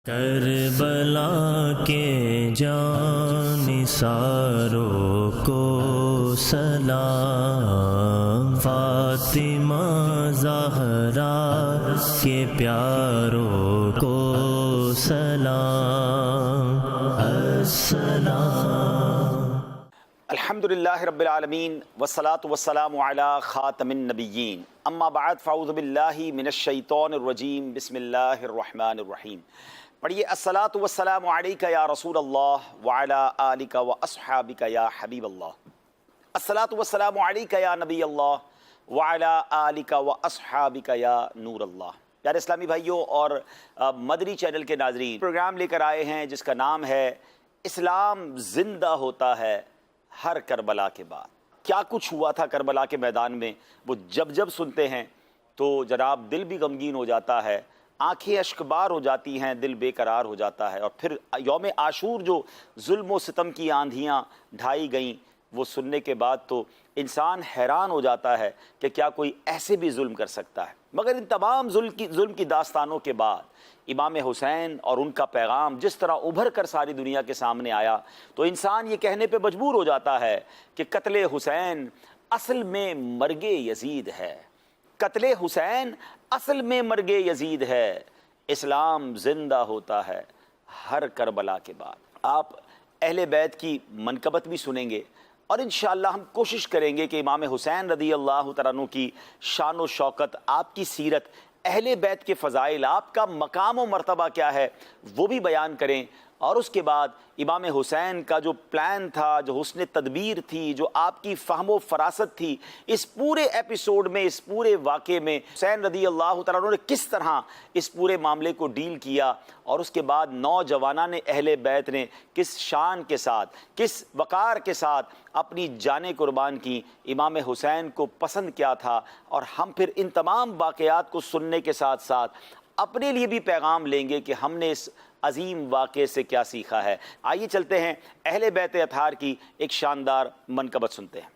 کربلا کے جانثاروں کو سلام، فاطمہ زہرا کے پیاروں کو سلام، السلام۔ الحمدللہ رب العالمین والصلاة والسلام علی خاتم النبیین، اما بعد فاعوذ باللہ من الشیطان الرجیم، بسم اللہ الرحمن الرحیم۔ پڑھیے الصلاۃ والسلام علیک یا رسول اللہ وعلی آلک واصحابک یا حبیب اللہ، الصلاۃ والسلام علیک یا نبی اللہ وعلی آلک واصحابک یا نور اللہ۔ پیارے اسلامی بھائیوں اور مدنی چینل کے ناظرین، پروگرام لے کر آئے ہیں جس کا نام ہے اسلام زندہ ہوتا ہے ہر کربلا کے بعد۔ کیا کچھ ہوا تھا کربلا کے میدان میں، وہ جب سنتے ہیں تو جناب دل بھی غمگین ہو جاتا ہے، آنکھیں اشکبار ہو جاتی ہیں، دل بے قرار ہو جاتا ہے۔ اور پھر یوم عاشور جو ظلم و ستم کی آندھیاں ڈھائی گئیں، وہ سننے کے بعد تو انسان حیران ہو جاتا ہے کہ کیا کوئی ایسے بھی ظلم کر سکتا ہے۔ مگر ان تمام ظلم کی داستانوں کے بعد امام حسین اور ان کا پیغام جس طرح ابھر کر ساری دنیا کے سامنے آیا، تو انسان یہ کہنے پہ مجبور ہو جاتا ہے کہ قتل حسین اصل میں مرگ یزید ہے، قتل حسین اصل میں مرگ یزید ہے، اسلام زندہ ہوتا ہے ہر کربلا کے بعد۔ آپ اہل بیت کی منقبت بھی سنیں گے، اور انشاءاللہ ہم کوشش کریں گے کہ امام حسین رضی اللہ تعالیٰ عنہ کی شان و شوکت، آپ کی سیرت، اہل بیت کے فضائل، آپ کا مقام و مرتبہ کیا ہے، وہ بھی بیان کریں۔ اور اس کے بعد امام حسین کا جو پلان تھا، جو حسن تدبیر تھی، جو آپ کی فہم و فراست تھی، اس پورے ایپیسوڈ میں، اس پورے واقعے میں حسین رضی اللہ تعالیٰ عنہ نے کس طرح اس پورے معاملے کو ڈیل کیا، اور اس کے بعد نوجوانان اہل بیت نے کس شان کے ساتھ، کس وقار کے ساتھ اپنی جانیں قربان کی، امام حسین کو پسند کیا تھا۔ اور ہم پھر ان تمام واقعات کو سننے کے ساتھ ساتھ اپنے لیے بھی پیغام لیں گے کہ ہم نے اس عظیم واقعے سے کیا سیکھا ہے۔ آئیے چلتے ہیں اہل بیت اطہار کی ایک شاندار منقبت سنتے ہیں۔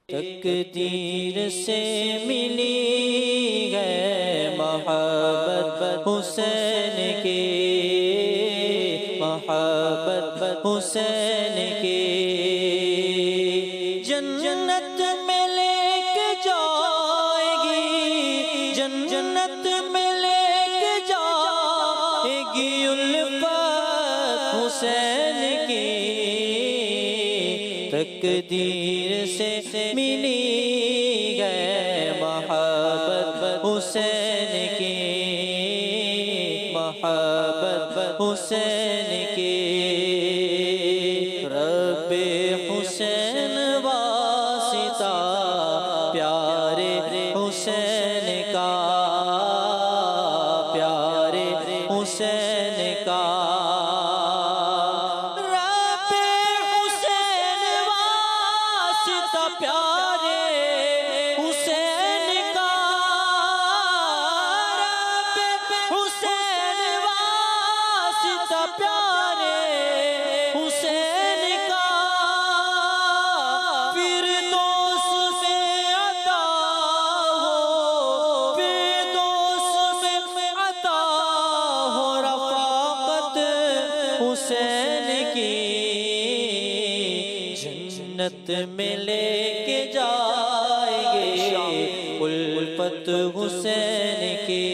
تقدیر سے ملی ہے محبت حسین کی، محبت حسین کی، جنت میں لے کے جائے گی، جنت میں لے کے جائے گی الفت حسین کی، تقدیر سے ملی ہے محبت حسین کی، محبت حسین کی، رب حسین واسطہ پیارے حسین کا، پیارے حسین کا، رب حسین واسطہ پیارے حسین کا، رب حسین واسطہ پیارے حسین کا، فردوس میں عطا ہو، فردوس میں عطا ہو رفاقت حسین کی، جنت میں لے کے جائیں گے الفت حسین کی،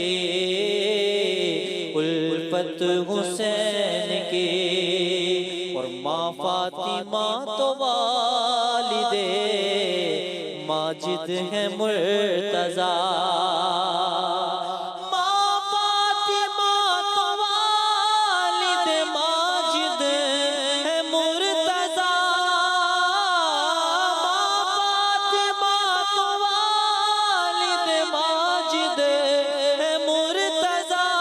الفت حسین کی، اور ماں فاطمہ تو والدے ماجد ہے مرتضیٰ، ماں فاطمہ تو والد ماجد ہے مرتضیٰ، ماں فاطمہ تو والد ماجد ہے مرتضیٰ،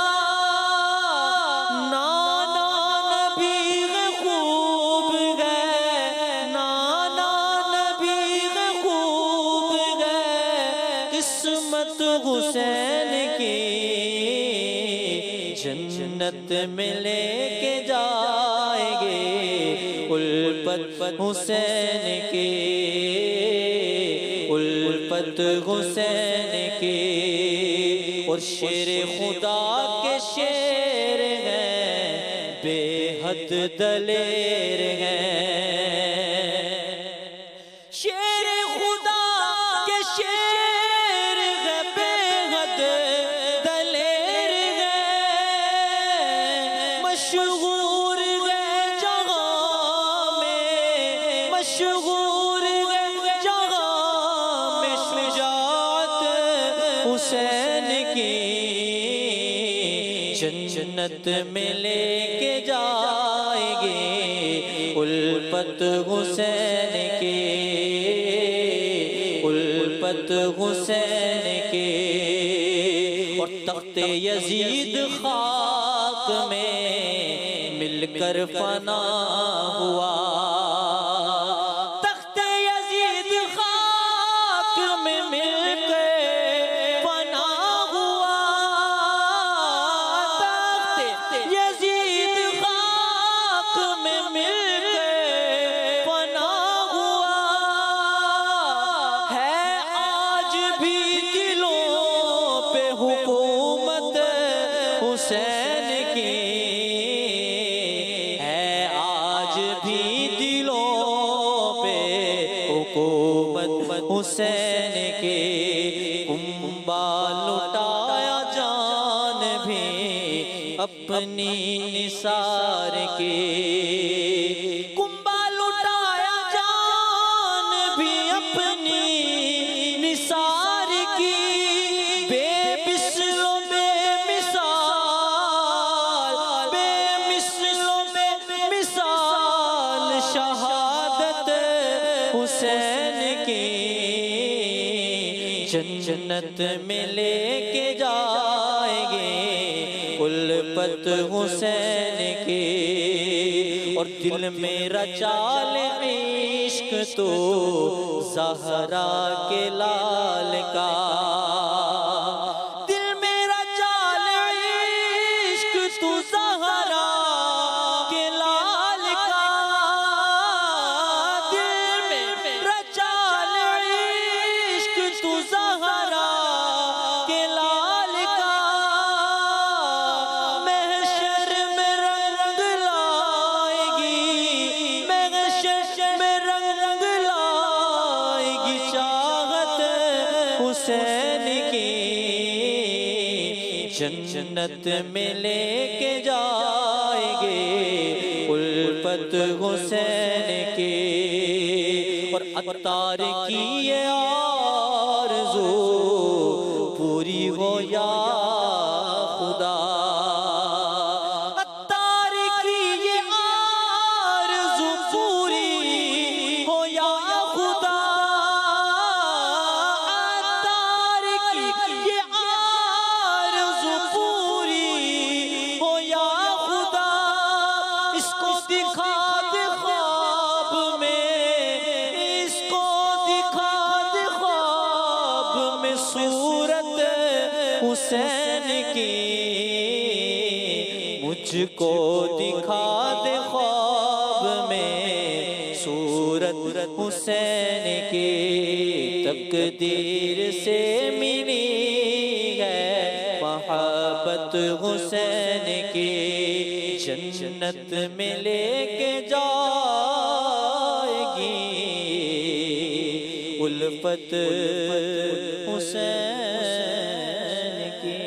نانا نبی خوب ہے، نانا نبی خوب ہے، قسمت حسین کی، جنت میں لے کے جائیں گے الفت حسین کی، الفت حسین کی، اور شیر خدا کے شیر ہیں بے حد دلیر ہیں، شیر خدا کے شیر ہے، بے حد دلیر ہیں، مشہور ہے جہاں میں، مشہور ہے جہاں میں شجاعت حسین کی، جنت میں لے کے جائیں گے الفت حسین کے، الفت حسین کے، اور تخت یزید خاک میں مل کر فنا ہوا، تخت یزید خاک میں مل کر فنا ہوا، تخت یزید خاک میں مل کر فنا ہوا، ہے آج بھی دلوں پہ حکومت حسین کی، ہے آج بھی دلوں پہ حکومت حسین کے، کنبہ لٹایا جان بھی اپنی نثار کے، کنبہ لٹایا جان بھی اپنی نثار کی، بے مثل و بے مثال، بے مثل و بے مثال شہادت حسین کی، جنت میں لے کے جائیں گے الفت حسین کی، اور دل میں رچا لے عشق تو زہرا کے لال کا، دل میں رچا لے عشق تو زہرا کے لال کا، دل میں رچا لے عشق تو زہرا کے لال کا، محشر میں رنگ لائے گی، محشر میں رنگ لائے گی چاہت حسین کی، جنت میں لے کے جائیں گے الفت حسین کی، اور عطار کی یہ آرزو پوری ہو یا خدا، عطار کی یہ آرزو پوری ہو یا خدا، عطار کی یہ آرزو پوری ہو یا خدا، اس کو دکھا دے خواب میں، اس کو دکھا دے خواب میں صورت حسین کی، مجھ کو دکھا دے خواب میں صورت حسین کی، تقدیر سے ملی ہے محبت حسین کی، جنت میں لے کے جائے گی الفت حسین کی،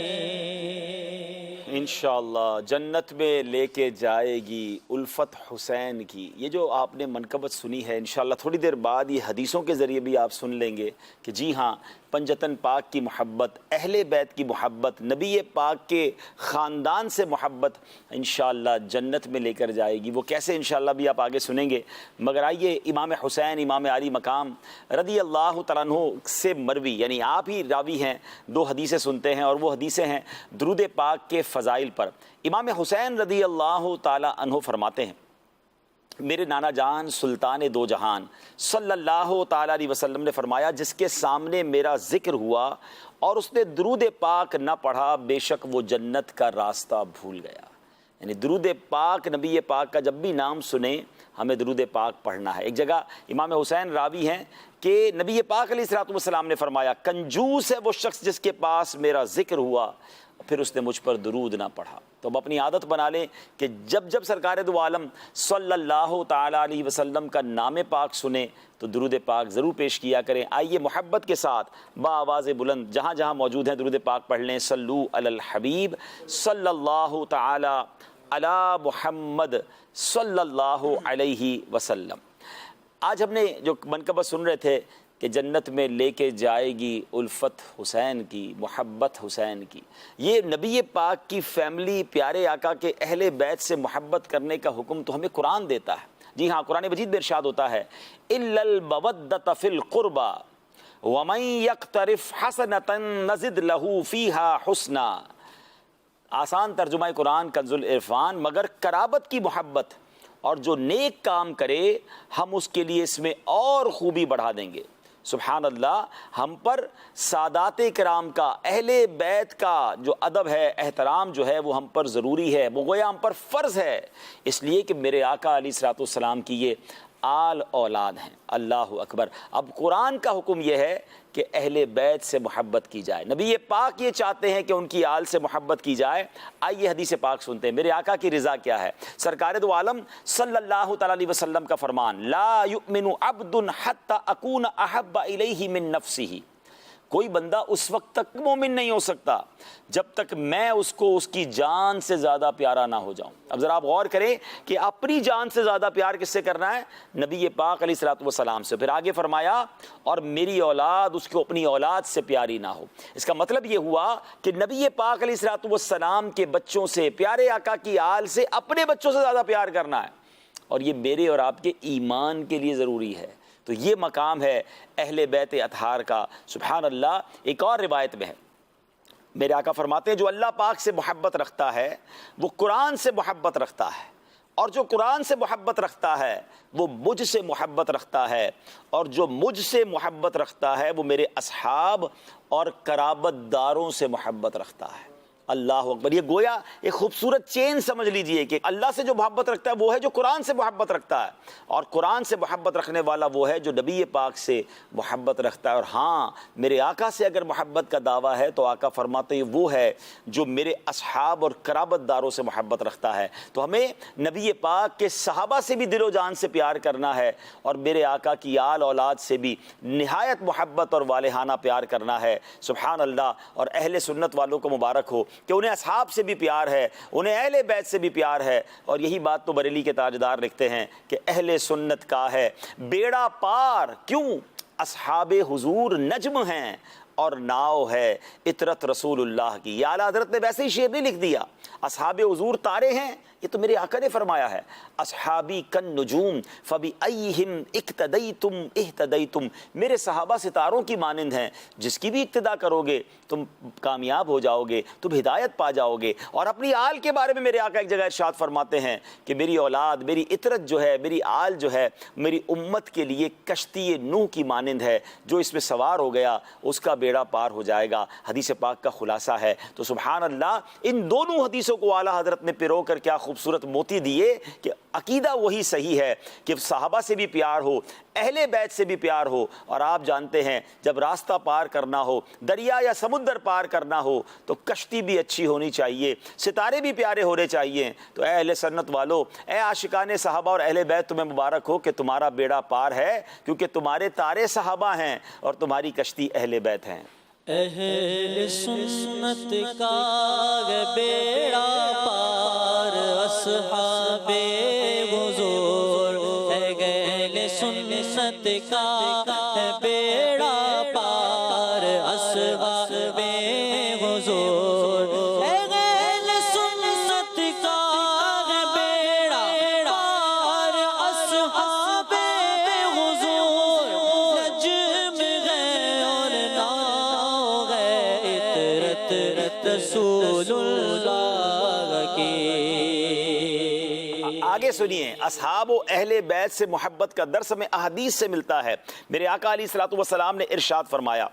انشاءاللہ جنت میں لے کے جائے گی الفت حسین کی۔ یہ جو آپ نے منقبت سنی ہے، انشاءاللہ تھوڑی دیر بعد یہ حدیثوں کے ذریعے بھی آپ سن لیں گے کہ جی ہاں، پنجتن پاک کی محبت، اہل بیت کی محبت، نبی پاک کے خاندان سے محبت انشاءاللہ جنت میں لے کر جائے گی۔ وہ کیسے انشاءاللہ بھی آپ آگے سنیں گے، مگر آئیے امام حسین امام علی مقام رضی اللہ تعالیٰ عنہ سے مروی، یعنی آپ ہی راوی ہیں، دو حدیثیں سنتے ہیں، اور وہ حدیثیں ہیں درود پاک کے فضائل پر۔ امام حسین رضی اللہ تعالیٰ عنہ فرماتے ہیں، میرے نانا جان سلطان دو جہان صلی اللہ تعالیٰ علیہ وسلم نے فرمایا، جس کے سامنے میرا ذکر ہوا اور اس نے درود پاک نہ پڑھا، بے شک وہ جنت کا راستہ بھول گیا۔ یعنی درود پاک، نبی پاک کا جب بھی نام سنیں ہمیں درود پاک پڑھنا ہے۔ ایک جگہ امام حسین راوی ہیں کہ نبی پاک علیہ الصلوۃ والسلام نے فرمایا کنجوس ہے وہ شخص جس کے پاس میرا ذکر ہوا پھر اس نے مجھ پر درود نہ پڑھا۔ تو اب اپنی عادت بنا لیں کہ جب سرکار دو عالم صلی اللہ تعالیٰ علیہ وسلم کا نام پاک سنیں تو درود پاک ضرور پیش کیا کریں۔ آئیے محبت کے ساتھ بآواز بلند جہاں جہاں موجود ہیں درود پاک پڑھ لیں۔ صلو علی الحبیب صلی اللہ تعالیٰ علی محمد صلی اللہ علیہ وسلم۔ آج ہم نے جو منقبت سن رہے تھے کہ جنت میں لے کے جائے گی الفت حسین کی، محبت حسین کی، یہ نبی پاک کی فیملی پیارے آقا کے اہل بیت سے محبت کرنے کا حکم تو ہمیں قرآن دیتا ہے۔ جی ہاں، قرآن مجید میں ارشاد ہوتا ہے اِلَّا الْمَوَدَّةَ فِي الْقُرْبَى وَمَن يَقْتَرِفْ حَسَنَةً نَزِدْ لَهُ فِيهَا حُسْنًا۔ آسان ترجمہ قرآن کنز العرفان، مگر قرابت کی محبت اور جو نیک کام کرے ہم اس کے لیے اس میں اور خوبی بڑھا دیں گے۔ سبحان اللہ، ہم پر سادات کرام کا، اہل بیت کا جو ادب ہے، احترام جو ہے وہ ہم پر ضروری ہے، وہ گویا ہم پر فرض ہے، اس لیے کہ میرے آقا علیہ الصلوۃ والسلام کی یہ آل اولاد ہیں۔ اللہ اکبر۔ اب قرآن کا حکم یہ ہے کہ اہل بیت سے محبت کی جائے، نبی پاک یہ چاہتے ہیں کہ ان کی آل سے محبت کی جائے۔ آئیے حدیث پاک سنتے ہیں، میرے آقا کی رضا کیا ہے۔ سرکار دو عالم صلی اللہ تعالیٰ علیہ وسلم کا فرمان، لا یؤمن عبد حتی اکون احب الیہ من نفسہ۔ کوئی بندہ اس وقت تک مومن نہیں ہو سکتا جب تک میں اس کو اس کی جان سے زیادہ پیارا نہ ہو جاؤں۔ اب ذرا آپ غور کریں کہ اپنی جان سے زیادہ پیار کس سے کرنا ہے؟ نبی پاک علیہ الصلوۃ والسلام سے۔ پھر آگے فرمایا اور میری اولاد اس کو اپنی اولاد سے پیاری نہ ہو۔ اس کا مطلب یہ ہوا کہ نبی پاک علیہ الصلوۃ والسلام کے بچوں سے، پیارے آقا کی آل سے اپنے بچوں سے زیادہ پیار کرنا ہے، اور یہ میرے اور آپ کے ایمان کے لیے ضروری ہے۔ تو یہ مقام ہے اہل بیت اطہار کا۔ سبحان اللہ۔ ایک اور روایت میں ہے، میرے آقا فرماتے ہیں جو اللہ پاک سے محبت رکھتا ہے وہ قرآن سے محبت رکھتا ہے، اور جو قرآن سے محبت رکھتا ہے وہ مجھ سے محبت رکھتا ہے، اور جو مجھ سے محبت رکھتا ہے وہ میرے اصحاب اور قرابت داروں سے محبت رکھتا ہے۔ اللہ اکبر۔ یہ گویا ایک خوبصورت چین سمجھ لیجئے کہ اللہ سے جو محبت رکھتا ہے وہ ہے جو قرآن سے محبت رکھتا ہے، اور قرآن سے محبت رکھنے والا وہ ہے جو نبی پاک سے محبت رکھتا ہے۔ اور ہاں، میرے آقا سے اگر محبت کا دعویٰ ہے تو آقا فرماتے ہیں وہ ہے جو میرے اصحاب اور قرابت داروں سے محبت رکھتا ہے۔ تو ہمیں نبی پاک کے صحابہ سے بھی دل و جان سے پیار کرنا ہے، اور میرے آقا کی آل اولاد سے بھی نہایت محبت اور والہانہ پیار کرنا ہے۔ سبحان اللہ۔ اور اہل سنت والوں کو مبارک ہو کہ انہیں اصحاب سے بھی پیار ہے، انہیں اہل بیت سے بھی پیار ہے، اور یہی بات تو بریلی کے تاجدار لکھتے ہیں کہ اہل سنت کا ہے بیڑا پار، کیوں؟ اصحاب حضور نجم ہیں اور ناؤ ہے عطرت رسول اللہ کی۔ یہ اعلیٰ حضرت نے ویسے ہی شعر نہیں لکھ دیا، اصحاب حضور تارے ہیں، یہ تو میرے آقا نے فرمایا ہے، اصحابی کن نجوم فبأیہم اقتدیتم اہتدیتم۔ میرے صحابہ ستاروں کی مانند ہیں، جس کی بھی اقتدا کرو گے تم کامیاب ہو جاؤ گے، تم ہدایت پا جاؤ گے۔ اور اپنی آل کے بارے میں میرے آقا ایک جگہ ارشاد فرماتے ہیں کہ میری اولاد، میری عطرت جو ہے، میری آل جو ہے، میری امت کے لیے کشتی نوح کی مانند ہے، جو اس میں سوار ہو گیا اس کا بیڑا پار ہو جائے گا۔ حدیث پاک کا خلاصہ ہے۔ تو سبحان اللہ، ان دونوں حدیثوں کو اعلیٰ حضرت نے پیرو کر کیا خوبصورت موتی دیے کہ عقیدہ وہی صحیح ہے کہ صحابہ سے بھی پیار ہو، اہل بیت سے بھی پیار ہو۔ اور آپ جانتے ہیں جب راستہ پار کرنا ہو، دریا یا سمندر پار کرنا ہو، تو کشتی بھی اچھی ہونی چاہیے، ستارے بھی پیارے ہونے چاہیے۔ تو اے اہل سنت والو، اے عاشقان صحابہ اور اہل بیت، تمہیں مبارک ہو کہ تمہارا بیڑا پار ہے، کیونکہ تمہارے تارے صحابہ ہیں اور تمہاری کشتی اہل بیت ہیں۔ اہل سنت کا بیڑا پار اصحاب حضور، اہل سنت کا بیڑا پار اصحاب حضور، اہل سنت کا بیڑا پار اصحاب حضور، نجم ہے اور ناؤ ہے عطرت رسول اللہ کی۔ آگے سنیے، اصحاب و اہل بیت سے محبت کا درس ہمیں احادیث سے ملتا ہے۔ میرے آقا علیہ الصلوۃ والسلام نے ارشاد فرمایا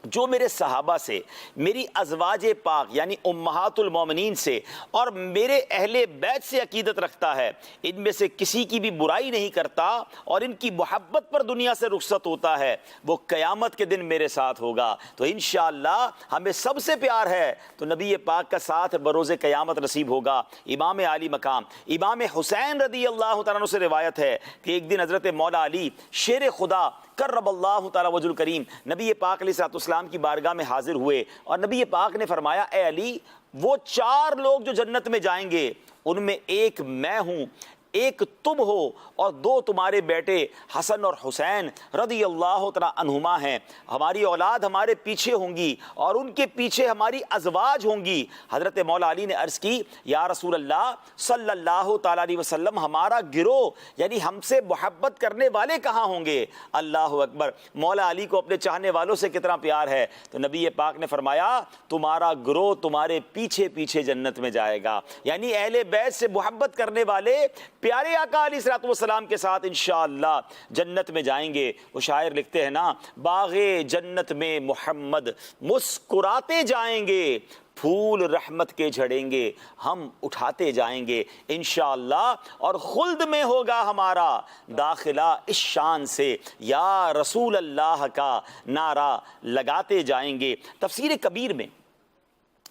جو میرے صحابہ سے، میری ازواج پاک یعنی امہات المومنین سے اور میرے اہل بیت سے عقیدت رکھتا ہے، ان میں سے کسی کی بھی برائی نہیں کرتا اور ان کی محبت پر دنیا سے رخصت ہوتا ہے، وہ قیامت کے دن میرے ساتھ ہوگا۔ تو انشاءاللہ ہمیں سب سے پیار ہے تو نبی پاک کا ساتھ بروز قیامت نصیب ہوگا۔ امام عالی مقام امام حسین رضی اللہ تعالیٰ عنہ سے روایت ہے کہ ایک دن حضرت مولا علی شیر خدا کرب اللہ تعالیٰ وجہ الکریم نبی پاک علیہ الصلوۃ والسلام کی بارگاہ میں حاضر ہوئے اور نبی پاک نے فرمایا، اے علی، وہ 4 لوگ جو جنت میں جائیں گے ان میں ایک میں ہوں، ایک تم ہو اور 2 تمہارے بیٹے حسن اور حسین رضی اللہ تعالیٰ عنہما ہیں۔ ہماری اولاد ہمارے پیچھے ہوں گی اور ان کے پیچھے ہماری ازواج ہوں گی۔ حضرت مولا علی نے عرض کی، یا رسول اللہ صلی اللہ تعالیٰ علیہ وسلم، ہمارا گروہ یعنی ہم سے محبت کرنے والے کہاں ہوں گے؟ اللہ اکبر! مولا علی کو اپنے چاہنے والوں سے کتنا پیار ہے۔ تو نبی پاک نے فرمایا، تمہارا گروہ تمہارے پیچھے پیچھے جنت میں جائے گا، یعنی اہل بیت سے محبت کرنے والے پیارے آقا علیہ الصلوۃ والسلام کے ساتھ انشاءاللہ جنت میں جائیں گے۔ وہ شاعر لکھتے ہیں نا، باغ جنت میں محمد مسکراتے جائیں گے، پھول رحمت کے جھڑیں گے، ہم اٹھاتے جائیں گے انشاءاللہ، اور خلد میں ہوگا ہمارا داخلہ اس شان سے، یا رسول اللہ کا نعرہ لگاتے جائیں گے۔ تفسیر کبیر میں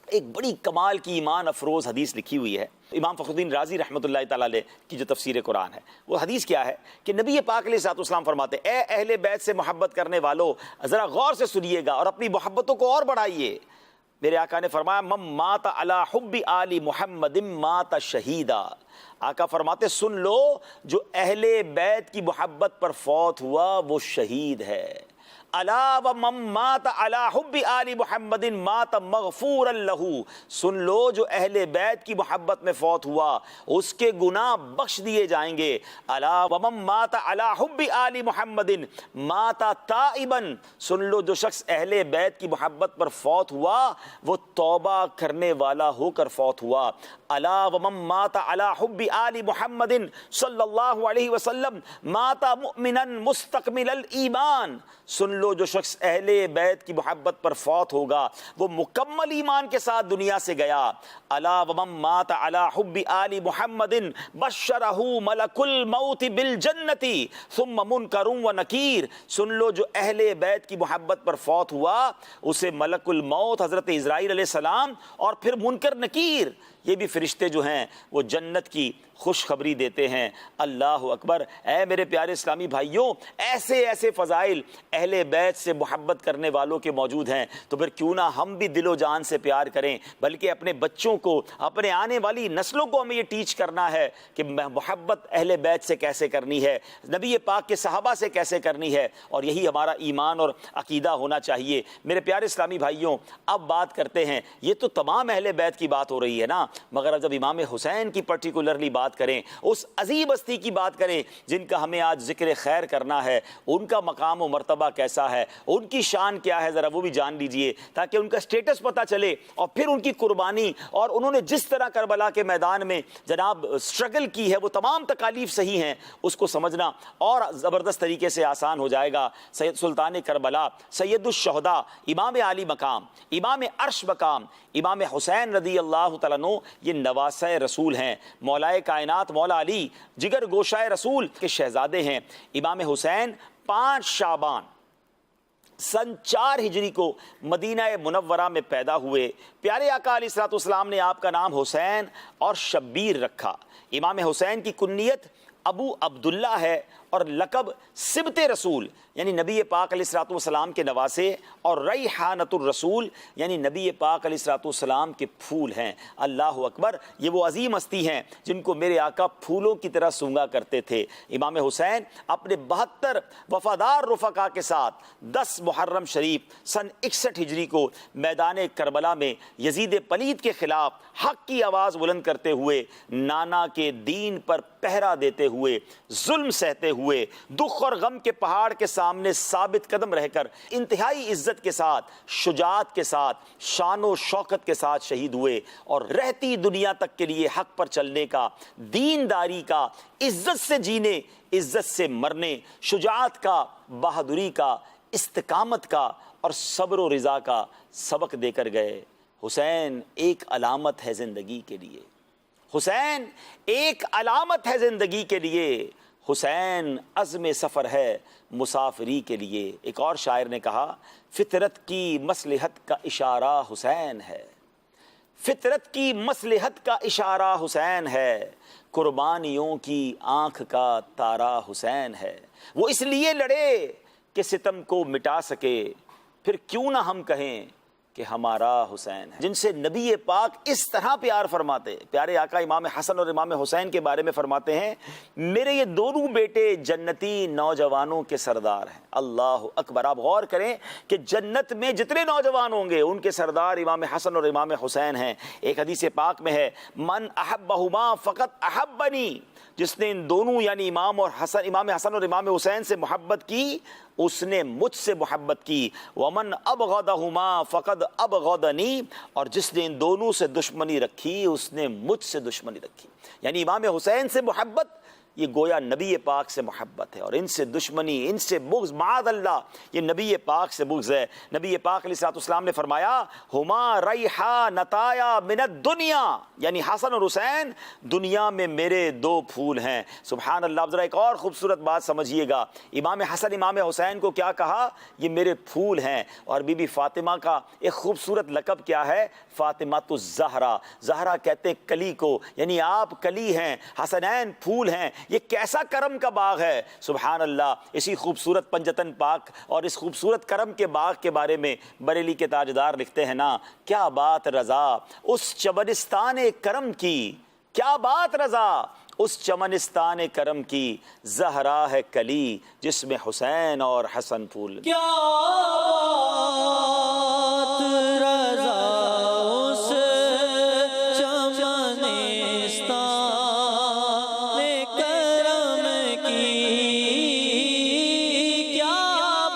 ایک بڑی کمال کی ایمان افروز حدیث لکھی ہوئی ہے، امام فخر الدین رازی رحمۃ اللہ تعالیٰ علیہ کی جو تفسیر قرآن ہے۔ وہ حدیث کیا ہے کہ نبی پاک علیہ الصلوۃ والسلام فرماتے، اے اہل بیت سے محبت کرنے والو، ذرا غور سے سنیے گا اور اپنی محبتوں کو اور بڑھائیے۔ میرے آقا نے فرمایا، من مات علی حب آل محمد مات شہیدا۔ آقا فرماتے، سن لو، جو اہل بیت کی محبت پر فوت ہوا وہ شہید ہے۔ الا ومن مات علی حب آل محمد مات مغفورا لہ۔ سن لو، جو اہل بیت کی محبت میں فوت ہوا اس کے گناہ بخش دیے جائیں گے۔ الا ومن مات علی حب آل محمد مات تائبا۔ سن لو، جو شخص اہل بیت کی محبت پر فوت ہوا وہ توبہ کرنے والا ہو کر فوت ہوا۔ الا ومن مات علی حب آل محمد صلی اللہ علیہ وسلم مات مؤمنا مستکمل الایمان۔ سن لو، جو شخص اہل بیت کی محبت پر فوت ہوگا وہ مکمل ایمان کے ساتھ دنیا سے گیا۔ الا ومن مات علی حب آل محمد بشرہ ملک الموت بالجنت ثم منکر و نکیر۔ سن لو، جو اہل بیت کی محبت پر فوت ہوا اسے ملک الموت حضرت اسرائیل علیہ السلام اور پھر منکر نکیر، یہ بھی فرشتے جو ہیں وہ جنت کی خوشخبری دیتے ہیں۔ اللہ اکبر! اے میرے پیارے اسلامی بھائیوں، ایسے ایسے فضائل اہل بیت سے محبت کرنے والوں کے موجود ہیں، تو پھر کیوں نہ ہم بھی دل و جان سے پیار کریں، بلکہ اپنے بچوں کو، اپنے آنے والی نسلوں کو ہمیں یہ ٹیچ کرنا ہے کہ محبت اہل بیت سے کیسے کرنی ہے، نبی پاک کے صحابہ سے کیسے کرنی ہے، اور یہی ہمارا ایمان اور عقیدہ ہونا چاہیے۔ میرے پیارے اسلامی بھائیوں، اب بات کرتے ہیں، یہ تو تمام اہل بیت کی بات ہو رہی ہے نا، مگر جب امام حسین کی پرٹیکولرلی بات کریں، اس عظیم ہستی کی بات کریں جن کا ہمیں آج ذکر خیر کرنا ہے، ان کا مقام و مرتبہ کیسا ہے، ان کی شان کیا ہے، ذرا وہ بھی جان لیجئے تاکہ ان کا سٹیٹس پتہ چلے، اور پھر ان کی قربانی اور انہوں نے جس طرح کربلا کے میدان میں جناب سٹرگل کی ہے، وہ تمام تکالیف صحیح ہیں، اس کو سمجھنا اور زبردست طریقے سے آسان ہو جائے گا۔ سید سلطان کربلا، سید الشہداء، امام عالی مقام، امام عرش مقام، امام حسین رضی اللہ تعالیٰ عنہ، یہ نواسہ رسول ہیں، مولائے کائنات مولا علی جگر گوشائے رسول کے شہزادے ہیں۔ امام حسین 5 شعبان سن 4 ہجری کو مدینہ منورہ میں پیدا ہوئے۔ پیارے آقا علیہ الصلوۃ والسلام نے آپ کا نام حسین اور شبیر رکھا۔ امام حسین کی کنیت ابو عبداللہ ہے اور لقب سبت رسول یعنی نبی پاک علیہ الصلوۃ والسلام کے نواسے، اور ریحانۃ الرسول یعنی نبی پاک علیہ الصلوۃ والسلام کے پھول ہیں۔ اللہ اکبر! یہ وہ عظیم ہستی ہیں جن کو میرے آقا پھولوں کی طرح سونگا کرتے تھے۔ امام حسین اپنے 72 وفادار رفقا کے ساتھ 10 محرم شریف سن 61 ہجری کو میدان کربلا میں یزید پلید کے خلاف حق کی آواز بلند کرتے ہوئے، نانا کے دین پر پہرا دیتے ہوئے، ظلم سہتے ہوئے، دکھ اور غم کے پہاڑ کے سامنے ثابت قدم رہ کر انتہائی عزت کے ساتھ، شجاعت کے ساتھ، شان و شوکت کے ساتھ شہید ہوئے، اور رہتی دنیا تک کے لیے حق پر چلنے کا، دینداری کا، عزت سے جینے، عزت سے مرنے، شجاعت کا، بہادری کا استقامت کا اور صبر و رضا کا سبق دے کر گئے۔ حسین ایک علامت ہے زندگی کے لیے، حسین ایک علامت ہے زندگی کے لیے، حسین عزم سفر ہے مسافری کے لیے۔ ایک اور شاعر نے کہا فطرت کی مصلحت کا اشارہ حسین ہے، فطرت کی مصلحت کا اشارہ حسین ہے، قربانیوں کی آنکھ کا تارا حسین ہے۔ وہ اس لیے لڑے کہ ستم کو مٹا سکے، پھر کیوں نہ ہم کہیں کہ ہمارا حسین ہے۔ جن سے نبی پاک اس طرح پیار فرماتے، پیارے آقا امام حسن اور امام حسین کے بارے میں فرماتے ہیں میرے یہ دونوں بیٹے جنتی نوجوانوں کے سردار ہیں۔ اللہ اکبر! آپ غور کریں کہ جنت میں جتنے نوجوان ہوں گے ان کے سردار امام حسن اور امام حسین ہیں۔ ایک حدیث پاک میں ہے من احبہما فقط احبنی، جس نے ان دونوں یعنی امام حسن اور امام حسین سے محبت کی اس نے مجھ سے محبت کی، ومن ابغضہما فقد ابغضنی، اور جس نے ان دونوں سے دشمنی رکھی اس نے مجھ سے دشمنی رکھی۔ یعنی امام حسین سے محبت یہ گویا نبی پاک سے محبت ہے، اور ان سے دشمنی، ان سے بغض، معاذ اللہ یہ نبی پاک سے بغض ہے۔ نبی پاک علیہ الصلوۃ والسلام نے فرمایا ہما ریحانتایا من الدنیا، یعنی حسن اور حسین دنیا میں میرے دو پھول ہیں۔ سبحان اللہ! ذرا ایک اور خوبصورت بات سمجھیے گا، امام حسن امام حسین کو کیا کہا؟ یہ میرے پھول ہیں۔ اور بی بی فاطمہ کا ایک خوبصورت لقب کیا ہے؟ فاطمۃ الزہرا، زہرا کہتے ہیں کلی کو، یعنی آپ کلی ہیں، حسنین پھول ہیں۔ یہ کیسا کرم کا باغ ہے! سبحان اللہ! اسی خوبصورت پنجتن پاک اور اس خوبصورت کرم کے باغ کے بارے میں بریلی کے تاجدار لکھتے ہیں نا، کیا بات رضا اس چمنستان کرم کی، کیا بات رضا اس چمنستان کرم کی، زہرا ہے کلی جس میں حسین اور حسن پھول۔ کیا بات رضا اس چمنستان کرم کی، کیا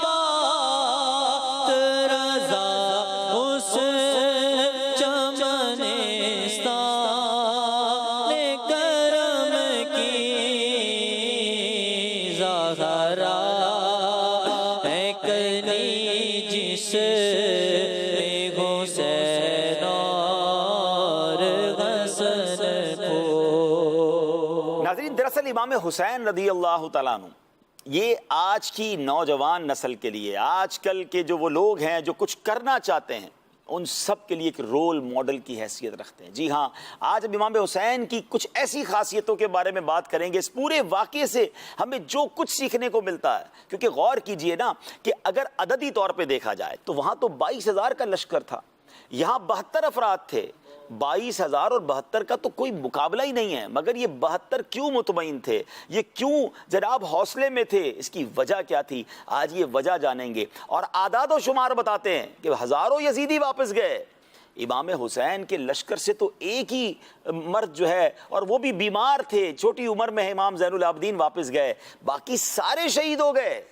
بات رضا اس چمنستان کرم کی، زہرا ہے کلی جس میں حسین اور حسن کو۔ ناظرین، دراصل امام حسین رضی اللہ تعالیٰ عنہ یہ آج کی نوجوان نسل کے لیے، آج کل کے جو وہ لوگ ہیں جو کچھ کرنا چاہتے ہیں ان سب کے لیے ایک رول ماڈل کی حیثیت رکھتے ہیں۔ جی ہاں، آج اب امام حسین کی کچھ ایسی خاصیتوں کے بارے میں بات کریں گے۔ اس پورے واقعے سے ہمیں جو کچھ سیکھنے کو ملتا ہے، کیونکہ غور کیجئے نا کہ اگر عددی طور پہ دیکھا جائے تو وہاں تو 22,000 کا لشکر تھا، یہاں 72 افراد تھے۔ 22,000 اور 72 کا تو کوئی مقابلہ ہی نہیں ہے، مگر یہ 72 کیوں مطمئن تھے، یہ کیوں جناب حوصلے میں تھے، اس کی وجہ کیا تھی؟ آج یہ وجہ جانیں گے۔ اور اعداد و شمار بتاتے ہیں کہ ہزاروں یزیدی واپس گئے، امام حسین کے لشکر سے تو ایک ہی مرد جو ہے اور وہ بھی بیمار تھے، چھوٹی عمر میں امام زین العابدین واپس گئے، باقی سارے شہید ہو گئے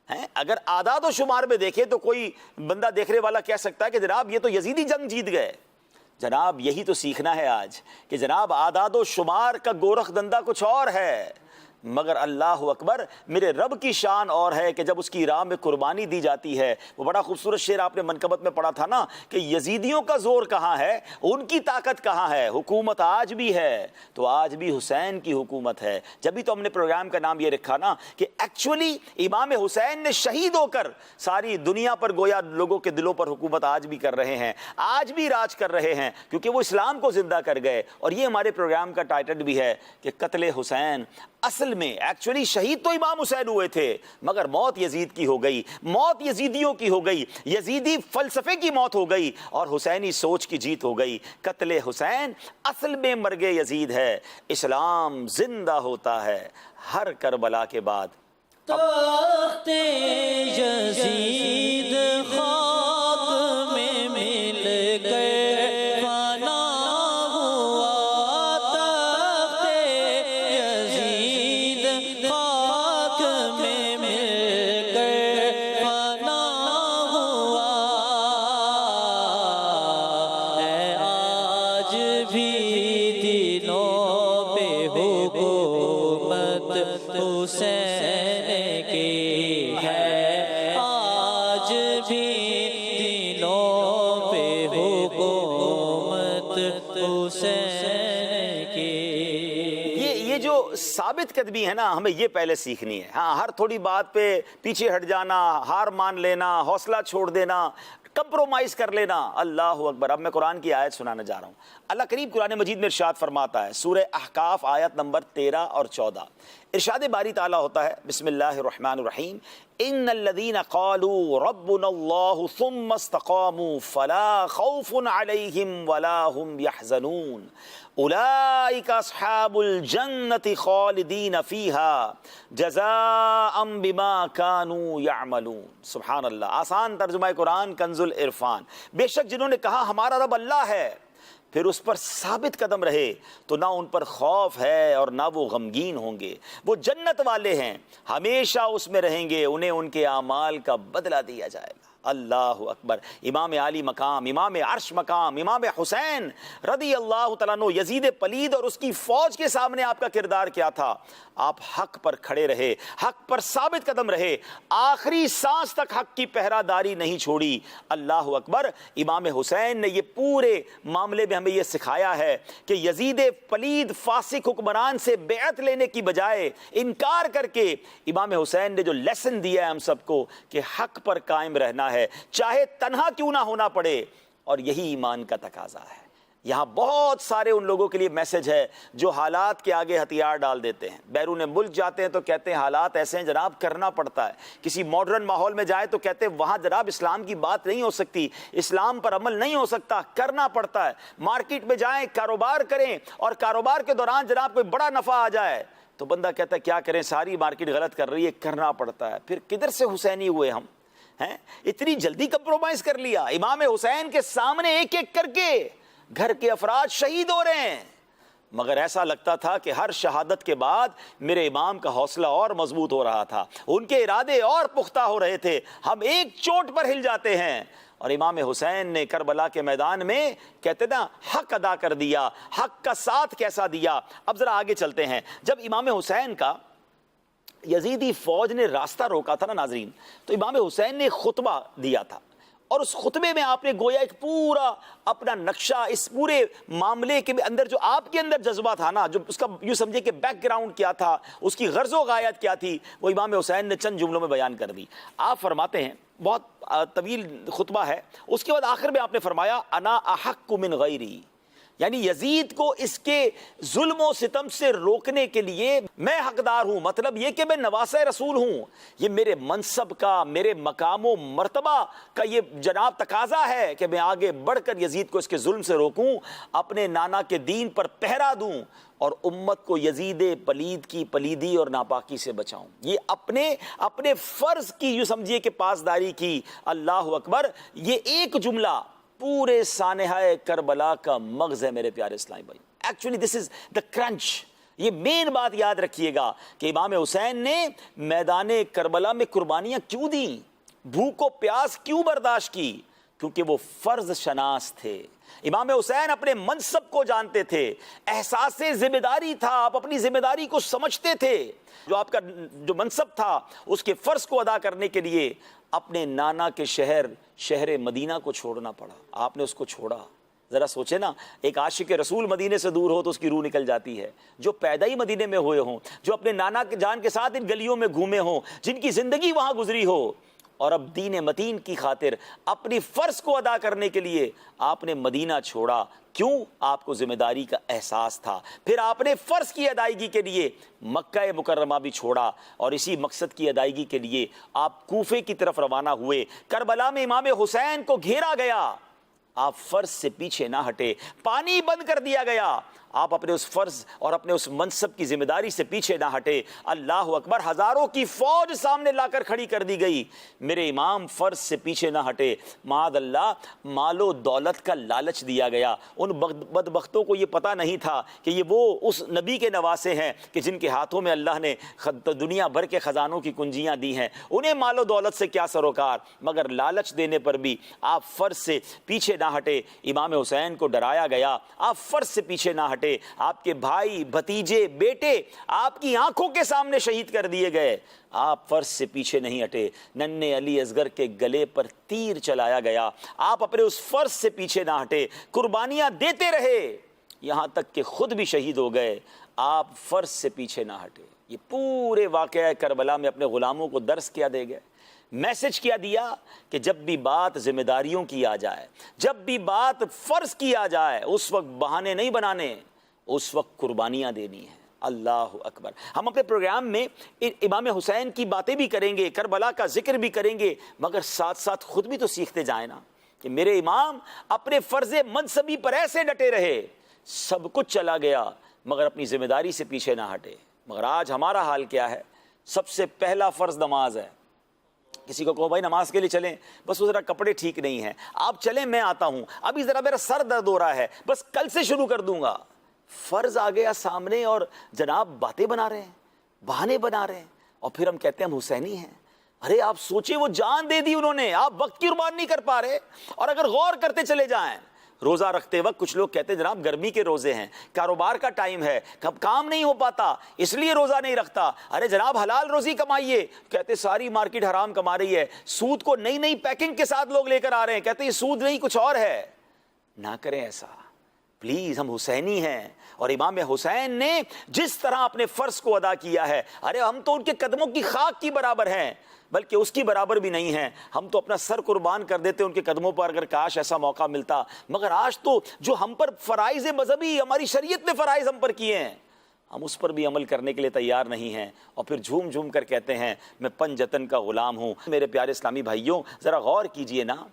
ہیں۔ اگر اعداد و شمار میں دیکھیں تو کوئی بندہ دیکھنے والا کہہ سکتا ہے کہ جناب یہ تو یزیدی جنگ جیت گئے۔ جناب یہی تو سیکھنا ہے آج کہ جناب اعداد و شمار کا گورکھ دندہ کچھ اور ہے، مگر اللہ اکبر میرے رب کی شان اور ہے کہ جب اس کی راہ میں قربانی دی جاتی ہے۔ وہ بڑا خوبصورت شعر آپ نے منقبت میں پڑھا تھا نا کہ یزیدیوں کا زور کہاں ہے، ان کی طاقت کہاں ہے، حکومت آج بھی ہے تو آج بھی حسین کی حکومت ہے۔ جبھی تو ہم نے پروگرام کا نام یہ رکھا نا کہ ایکچولی امام حسین نے شہید ہو کر ساری دنیا پر گویا لوگوں کے دلوں پر حکومت آج بھی کر رہے ہیں، آج بھی راج کر رہے ہیں، کیونکہ وہ اسلام کو زندہ کر گئے۔ اور یہ ہمارے پروگرام کا ٹائٹل بھی ہے کہ قتل حسین، اصل میں ایکچولی شہید تو امام حسین ہوئے تھے مگر موت یزید کی ہو گئی، موت یزیدیوں کی ہو گئی، یزیدی فلسفے کی موت ہو گئی اور حسینی سوچ کی جیت ہو گئی۔ قتل حسین اصل میں مرگ یزید ہے، اسلام زندہ ہوتا ہے ہر کربلا کے بعد۔ تخت یزید خاک میں مل گئے فنا ہوا، تخت یزید خاک میں مل گئے فنا ہوا، ہے آج بھی دلوں پہ حکومت حسین کی ہے، یہ جو ثابت قدمی ہے نا، ہمیں یہ پہلے سیکھنی ہے. ہاں، ہر تھوڑی بات پہ پیچھے ہٹ جانا، ہار مان لینا، حوصلہ چھوڑ دینا، کمپرومائز کر لینا. اللہ اکبر. اب میں قرآن کی آیت سنانے جا رہا ہوں. اللہ کریم قرآن مجید میں ارشاد فرماتا ہے، سورہ احقاف آیت نمبر 13 اور 14. ارشاد باری تعالیٰ ہوتا ہے، بسم اللہ الرحمن الرحیم، ان الذین قالوا ربنا اللہ ثم استقاموا فلا خوف علیہم ولا هم يحزنون اولئک اصحاب الجنة خالدین فیہا جزاء بما كانوا يعملون. سبحان اللہ. آسان ترجمہ قرآن کنز العرفان. بے شک جنہوں نے کہا ہمارا رب اللہ ہے، پھر اس پر ثابت قدم رہے تو نہ ان پر خوف ہے اور نہ وہ غمگین ہوں گے. وہ جنت والے ہیں، ہمیشہ اس میں رہیں گے، انہیں ان کے اعمال کا بدلہ دیا جائے گا. اللہ اکبر. امام علی مقام، امام عرش مقام، امام حسین رضی اللہ تعالیٰ عنہ، یزید پلید اور اس کی فوج کے سامنے آپ کا کردار کیا تھا؟ آپ حق پر کھڑے رہے، حق پر ثابت قدم رہے، آخری سانس تک حق کی پہرہ داری نہیں چھوڑی. اللہ اکبر. امام حسین نے یہ پورے معاملے میں ہمیں یہ سکھایا ہے کہ یزید پلید فاسق حکمران سے بیعت لینے کی بجائے انکار کر کے امام حسین نے جو لیسن دیا ہے ہم سب کو کہ حق پر قائم رہنا ہے، چاہے تنہا کیوں نہ ہونا پڑے. اور یہی ایمان کا تقاضا ہے. یہاں بہت سارے ان لوگوں کے لیے میسج ہے جو حالات کے آگے ہتھیار ڈال دیتے ہیں. بیرون ملک جاتے ہیں تو کہتے ہیں حالات ایسے ہیں جناب، کرنا پڑتا ہے. کسی ماڈرن ماحول میں جائے تو کہتے ہیں وہاں جناب اسلام کی بات نہیں ہو سکتی، اسلام پر عمل نہیں ہو سکتا، کرنا پڑتا ہے. مارکیٹ میں جائیں، کاروبار کریں، اور کاروبار کے دوران جناب کوئی بڑا نفع آ جائے تو بندہ کہتا ہے کیا کریں، ساری مارکیٹ غلط کر رہی ہے، کرنا پڑتا ہے. پھر کدھر سے حسینی ہوئے ہم ہیں؟ اتنی جلدی کمپرومائز کر لیا. امام حسین کے سامنے ایک ایک کر کے گھر کے افراد شہید ہو رہے ہیں، مگر ایسا لگتا تھا کہ ہر شہادت کے بعد میرے امام کا حوصلہ اور مضبوط ہو رہا تھا، ان کے ارادے اور پختہ ہو رہے تھے. ہم ایک چوٹ پر ہل جاتے ہیں. اور امام حسین نے کربلا کے میدان میں کہتے نا حق ادا کر دیا، حق کا ساتھ کیسا دیا. اب ذرا آگے چلتے ہیں. جب امام حسین کا یزیدی فوج نے راستہ روکا تھا نا ناظرین، تو امام حسین نے خطبہ دیا تھا، اور اس خطبے میں آپ نے گویا ایک پورا اپنا نقشہ، اس پورے معاملے کے اندر جو آپ کے اندر جذبہ تھا نا، جو اس کا یوں سمجھے کہ بیک گراؤنڈ کیا تھا، اس کی غرض و غایت کیا تھی، وہ امام حسین نے چند جملوں میں بیان کر دی. آپ فرماتے ہیں، بہت طویل خطبہ ہے، اس کے بعد آخر میں آپ نے فرمایا انا احق من غیری، یعنی یزید کو اس کے ظلم و ستم سے روکنے کے لیے میں حقدار ہوں. مطلب یہ کہ میں نواسہ رسول ہوں، یہ میرے منصب کا، میرے مقام و مرتبہ کا یہ جناب تقاضا ہے کہ میں آگے بڑھ کر یزید کو اس کے ظلم سے روکوں، اپنے نانا کے دین پر پہرا دوں، اور امت کو یزید پلید کی پلیدی اور ناپاکی سے بچاؤں. یہ اپنے فرض کی یوں سمجھیے کہ پاسداری کی. اللہ اکبر. یہ ایک جملہ پورے سانحہ کربلا کا مغز ہے میرے پیارے اسلامی بھائی. Actually this is the crunch. یہ مین بات یاد رکھیے گا کہ امام حسین نے میدان کربلا میں قربانیاں کیوں دیں، بھوک و پیاس کیوں برداشت کی؟ کیونکہ وہ فرض شناس تھے. امام حسین اپنے منصب کو جانتے تھے، احساس ذمہ داری تھا، آپ اپنی ذمہ داری کو سمجھتے تھے. جو آپ کا جو منصب تھا اس کے فرض کو ادا کرنے کے لیے اپنے نانا کے شہر مدینہ کو چھوڑنا پڑا. آپ نے اس کو چھوڑا. ذرا سوچے نا، ایک عاشق رسول مدینے سے دور ہو تو اس کی روح نکل جاتی ہے. جو پیدا ہی مدینے میں ہوئے ہوں، جو اپنے نانا کے جان کے ساتھ ان گلیوں میں گھومے ہوں، جن کی زندگی وہاں گزری ہو، اور اب دین متین کی خاطر اپنی فرض کو ادا کرنے کے لیے آپ نے مدینہ چھوڑا. کیوں؟ آپ کو ذمہ داری کا احساس تھا. پھر آپ نے فرض کی ادائیگی کے لیے مکہ مکرمہ بھی چھوڑا، اور اسی مقصد کی ادائیگی کے لیے آپ کوفے کی طرف روانہ ہوئے. کربلا میں امام حسین کو گھیرا گیا، آپ فرض سے پیچھے نہ ہٹے. پانی بند کر دیا گیا، آپ اپنے اس فرض اور اپنے اس منصب کی ذمہ داری سے پیچھے نہ ہٹے. اللہ اکبر. ہزاروں کی فوج سامنے لا کر کھڑی کر دی گئی، میرے امام فرض سے پیچھے نہ ہٹے. معاذ اللہ، مال و دولت کا لالچ دیا گیا. ان بدبختوں کو یہ پتہ نہیں تھا کہ یہ وہ اس نبی کے نواسے ہیں کہ جن کے ہاتھوں میں اللہ نے دنیا بھر کے خزانوں کی کنجیاں دی ہیں. انہیں مال و دولت سے کیا سروکار، مگر لالچ دینے پر بھی آپ فرض سے پیچھے نہ ہٹے. امام حسین کو ڈرایا گیا، آپ فرض سے پیچھے نہ ہٹے. آپ کے بھائی، بھتیجے، بیٹے آپ کی آنکھوں کے سامنے شہید کر دیے گئے، آپ فرض سے پیچھے نہیں ہٹے. ننھے علی اصغر کے گلے پر تیر چلایا گیا، آپ اپنے اس فرض سے پیچھے نہ ہٹے. قربانیاں دیتے رہے یہاں تک کہ خود بھی شہید ہو گئے. آپ فرض سے پیچھے نہ ہٹے. یہ پورے واقعہ کربلا میں اپنے غلاموں کو درس کیا دے گئے, میسج کیا دیا کہ جب بھی بات ذمہ داریوں کی آ جائے, جب بھی بات فرض کی آ جائے, اس وقت بہانے نہیں بنانے, اس وقت قربانیاں دینی ہیں. اللہ اکبر. ہم اپنے پروگرام میں امام حسین کی باتیں بھی کریں گے, کربلا کا ذکر بھی کریں گے, مگر ساتھ ساتھ خود بھی تو سیکھتے جائیں نا کہ میرے امام اپنے فرض منصبی پر ایسے ڈٹے رہے, سب کچھ چلا گیا مگر اپنی ذمہ داری سے پیچھے نہ ہٹے. مگر آج ہمارا حال کیا ہے؟ سب سے پہلا فرض نماز ہے. کسی کو کہو بھائی نماز کے لیے چلیں, بس وہ ذرا کپڑے ٹھیک نہیں ہیں, آپ چلیں میں آتا ہوں, ابھی ذرا میرا سر درد ہو رہا ہے, بس کل سے شروع کر دوں گا. فرض آ گیا سامنے اور جناب باتیں بنا رہے ہیں, بہانے بنا رہے ہیں, اور پھر ہم کہتے ہیں ہم حسینی ہیں. ارے آپ سوچیں, وہ جان دے دی انہوں نے, آپ وقت کی قربان نہیں کر پا رہے. اور اگر غور کرتے چلے جائیں, روزہ رکھتے وقت کچھ لوگ کہتے ہیں جناب گرمی کے روزے ہیں, کاروبار کا ٹائم ہے, کب کام نہیں ہو پاتا اس لیے روزہ نہیں رکھتا. ارے جناب حلال روزی کمائیے, کہتے ساری مارکیٹ حرام کما رہی ہے. سود کو نئی نئی پیکنگ کے ساتھ لوگ لے کر آ رہے ہیں, کہتے یہ سود نہیں کچھ اور ہے. نہ کریں ایسا پلیز, ہم حسینی ہیں. اور امام حسین نے جس طرح اپنے فرض کو ادا کیا ہے, ارے ہم تو ان کے قدموں کی خاک کی برابر ہیں, بلکہ اس کی برابر بھی نہیں ہیں. ہم تو اپنا سر قربان کر دیتے ان کے قدموں پر, اگر کاش ایسا موقع ملتا. مگر آج تو جو ہم پر فرائض مذہبی, ہماری شریعت نے فرائض ہم پر کیے ہیں, ہم اس پر بھی عمل کرنے کے لیے تیار نہیں ہیں, اور پھر جھوم جھوم کر کہتے ہیں میں پنجتن کا غلام ہوں. میرے پیارے اسلامی بھائیوں, ذرا غور کیجئے نا,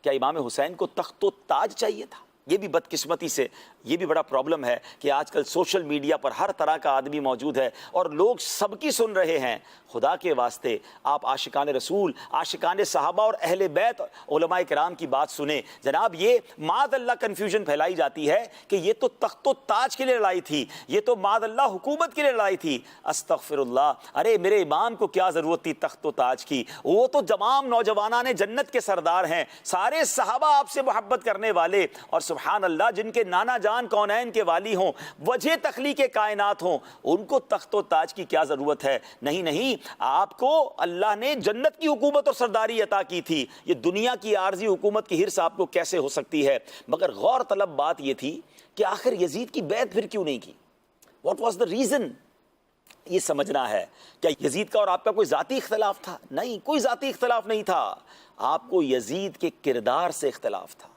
کیا امام حسین کو تخت و تاج چاہیے تھا؟ یہ بھی بدقسمتی سے یہ بھی بڑا پرابلم ہے کہ آج کل سوشل میڈیا پر ہر طرح کا آدمی موجود ہے اور لوگ سب کی سن رہے ہیں. خدا کے واسطے آپ عاشقان رسول, عاشقان صحابہ اور اہل بیت علماء کرام کی بات سنیں. جناب یہ معاذ اللہ کنفیوژن پھیلائی جاتی ہے کہ یہ تو تخت و تاج کے لیے لڑائی تھی, یہ تو معاذ اللہ حکومت کے لیے لڑائی تھی. استغفر اللہ. ارے میرے امام کو کیا ضرورت تھی تخت و تاج کی؟ وہ تو تمام نوجوانان جنت کے سردار ہیں, سارے صحابہ آپ سے محبت کرنے والے, اور سبحان اللہ جن کے نانا جان کونین کے والی ہوں, وجہ تخلیق کائنات ہوں, ان کو تخت و تاج کی کیا ضرورت ہے؟ نہیں نہیں, آپ کو اللہ نے جنت کی حکومت اور سرداری عطا کی تھی, یہ دنیا کی عارضی حکومت کی ہرس آپ کو کیسے ہو سکتی ہے؟ مگر غور طلب بات یہ تھی کہ آخر یزید کی بیعت پھر کیوں نہیں کی؟ What was the reason? یہ سمجھنا ہے. کیا یزید کا اور آپ کا کوئی ذاتی اختلاف تھا؟ نہیں, کوئی ذاتی اختلاف نہیں تھا. آپ کو یزید کے کردار سے اختلاف تھا.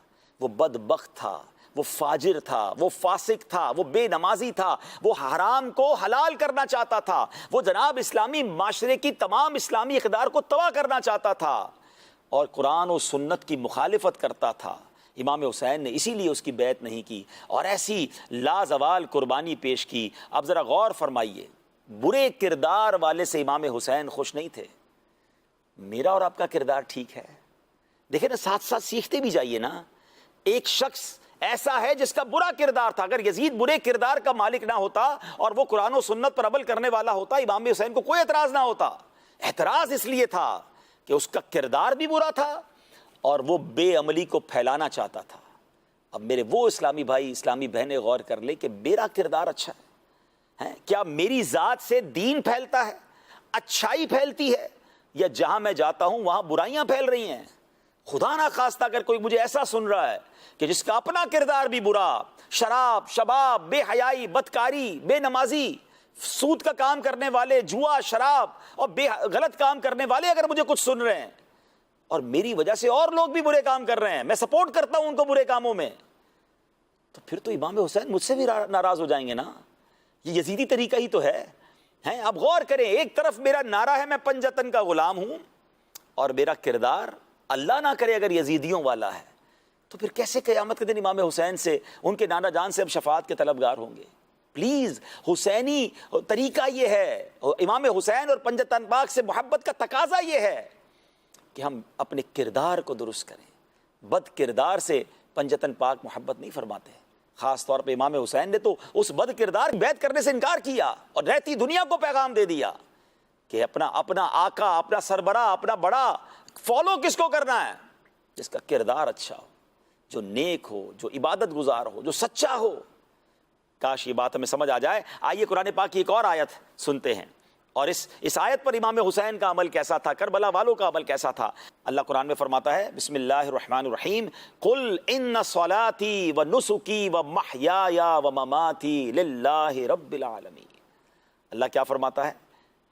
وہ بدبخت تھا, وہ فاجر تھا, وہ فاسق تھا, وہ بے نمازی تھا, وہ حرام کو حلال کرنا چاہتا تھا, وہ جناب اسلامی معاشرے کی تمام اسلامی اقدار کو تباہ کرنا چاہتا تھا, اور قرآن و سنت کی مخالفت کرتا تھا. امام حسین نے اسی لیے اس کی بیعت نہیں کی اور ایسی لازوال قربانی پیش کی. اب ذرا غور فرمائیے, برے کردار والے سے امام حسین خوش نہیں تھے. میرا اور آپ کا کردار ٹھیک ہے, دیکھیں نا, ساتھ ساتھ سیکھتے بھی جائیے نا. ایک شخص ایسا ہے جس کا برا کردار تھا, اگر یزید برے کردار کا مالک نہ ہوتا اور وہ قرآن و سنت پر عمل کرنے والا ہوتا, امام حسین کو کوئی اعتراض نہ ہوتا. اعتراض اس لیے تھا کہ اس کا کردار بھی برا تھا اور وہ بے عملی کو پھیلانا چاہتا تھا. اب میرے وہ اسلامی بھائی, اسلامی بہنیں غور کر لیں کہ میرا کردار اچھا ہے, کیا میری ذات سے دین پھیلتا ہے, اچھائی پھیلتی ہے, یا جہاں میں جاتا ہوں وہاں برائیاں پھیل رہی ہیں؟ خدا نہ خواستہ اگر کوئی مجھے ایسا سن رہا ہے کہ جس کا اپنا کردار بھی برا, شراب, شباب, بے حیائی, بدکاری, بے نمازی, سود کا کام کرنے والے, جوا, شراب اور غلط کام کرنے والے اگر مجھے کچھ سن رہے ہیں اور میری وجہ سے اور لوگ بھی برے کام کر رہے ہیں, میں سپورٹ کرتا ہوں ان کو برے کاموں میں, تو پھر تو امام حسین مجھ سے بھی ناراض ہو جائیں گے نا. یہ یزیدی طریقہ ہی تو ہے. اب غور کریں, ایک طرف میرا نعرہ ہے میں پنجتن کا غلام ہوں, اور میرا کردار اللہ نہ کرے اگر یزیدیوں والا ہے, تو پھر کیسے قیامت کے دن امام حسین سے, ان کے نانا جان سے ہم شفاعت کے طلبگار ہوں گے؟ پلیز, حسینی طریقہ یہ ہے, امام حسین اور پنجتن پاک سے محبت کا تقاضا یہ ہے کہ ہم اپنے کردار کو درست کریں. بد کردار سے پنجتن پاک محبت نہیں فرماتے. خاص طور پہ امام حسین نے تو اس بد کردار بیعت کرنے سے انکار کیا اور رہتی دنیا کو پیغام دے دیا کہ اپنا آقا, اپنا سربراہ, اپنا بڑا فالو کس کو کرنا ہے؟ جس کا کردار اچھا ہو, جو نیک ہو, جو عبادت گزار ہو, جو سچا ہو. کاش یہ بات ہمیں سمجھ آ جائے. آئیے قرآن پاک کی ایک اور آیت سنتے ہیں. اور اس آیت پر امام حسین کا عمل کیسا تھا، کربلا والوں کا عمل کیسا تھا؟ اللہ قرآن میں فرماتا ہے بسم اللہ الرحمن الرحیم قل ان صلاتی و نسکی و محیای و مماتی للہ رب العالمین۔ اللہ کیا فرماتا ہے؟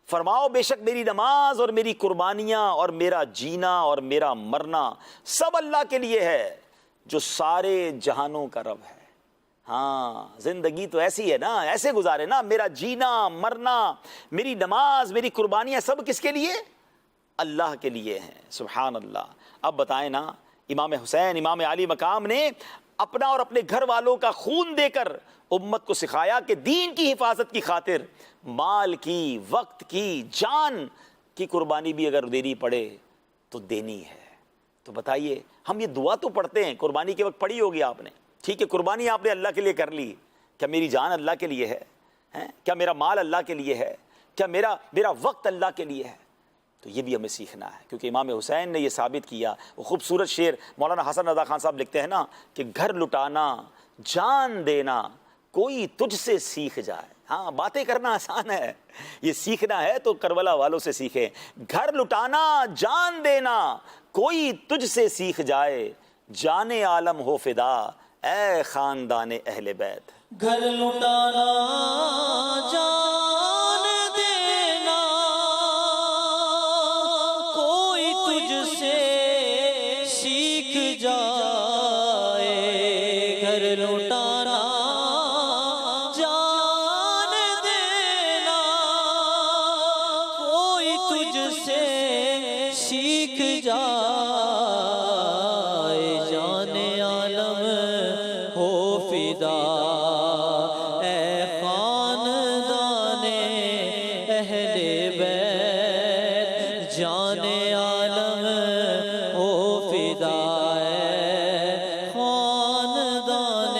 فرماؤ بے شک میری نماز اور میری قربانیاں اور میرا جینا اور میرا مرنا سب اللہ کے لیے ہے جو سارے جہانوں کا رب ہے۔ ہاں زندگی تو ایسی ہے نا، ایسے گزارے نا، میرا جینا مرنا میری نماز میری قربانیاں سب کس کے لیے؟ اللہ کے لیے ہیں۔ سبحان اللہ۔ اب بتائیں نا، امام حسین امام علی مقام نے اپنا اور اپنے گھر والوں کا خون دے کر امت کو سکھایا کہ دین کی حفاظت کی خاطر مال کی، وقت کی، جان کی قربانی بھی اگر دینی پڑے تو دینی ہے۔ تو بتائیے، ہم یہ دعا تو پڑھتے ہیں، قربانی کے وقت پڑھی ہوگی آپ نے، ٹھیک ہے، قربانی آپ نے اللہ کے لیے کر لی، کیا میری جان اللہ کے لیے ہے؟ کیا میرا مال اللہ کے لیے ہے؟ کیا میرا وقت اللہ کے لیے ہے؟ تو یہ بھی ہمیں سیکھنا ہے، کیونکہ امام حسین نے یہ ثابت کیا۔ وہ خوبصورت شعر مولانا حسن رضا خان صاحب لکھتے ہیں نا کہ گھر لٹانا جان دینا کوئی تجھ سے سیکھ جائے۔ ہاں باتیں کرنا آسان ہے، یہ سیکھنا ہے تو کربلا والوں سے سیکھیں۔ گھر لٹانا جان دینا کوئی تجھ سے سیکھ جائے، جان عالم ہو فدا اے خاندان اہل بیت۔ گھر لٹانا جان دینا کوئی تجھ سے سیکھ جائے، گھر لٹانا جان دینا کوئی تجھ سے سیکھ جائے، جان عالم ہو فدا اے خاندان اہل بیت، جان عالم ہو فدا اے خاندان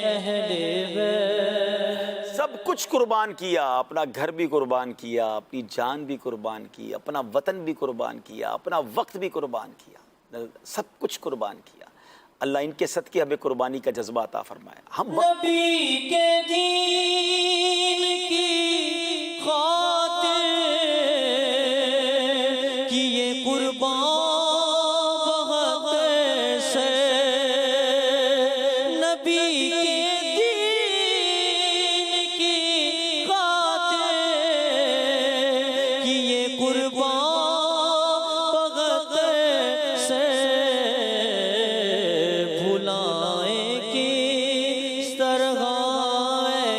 اہل بیت۔ سب کچھ قربان کیا، اپنا گھر بھی قربان کیا، اپنی جان بھی قربان کی، اپنا وطن بھی قربان کیا، اپنا وقت بھی قربان کیا، سب کچھ قربان کیا۔ اللہ ان کے صدقے ہمیں قربانی کا جذبہ عطا فرمائے۔ ہم نبی کے دین کی خاطر کیے قربان بہت سے، نبی کے دین کی خاطر کیے قربان بہت سے، بھلائیں کس طرح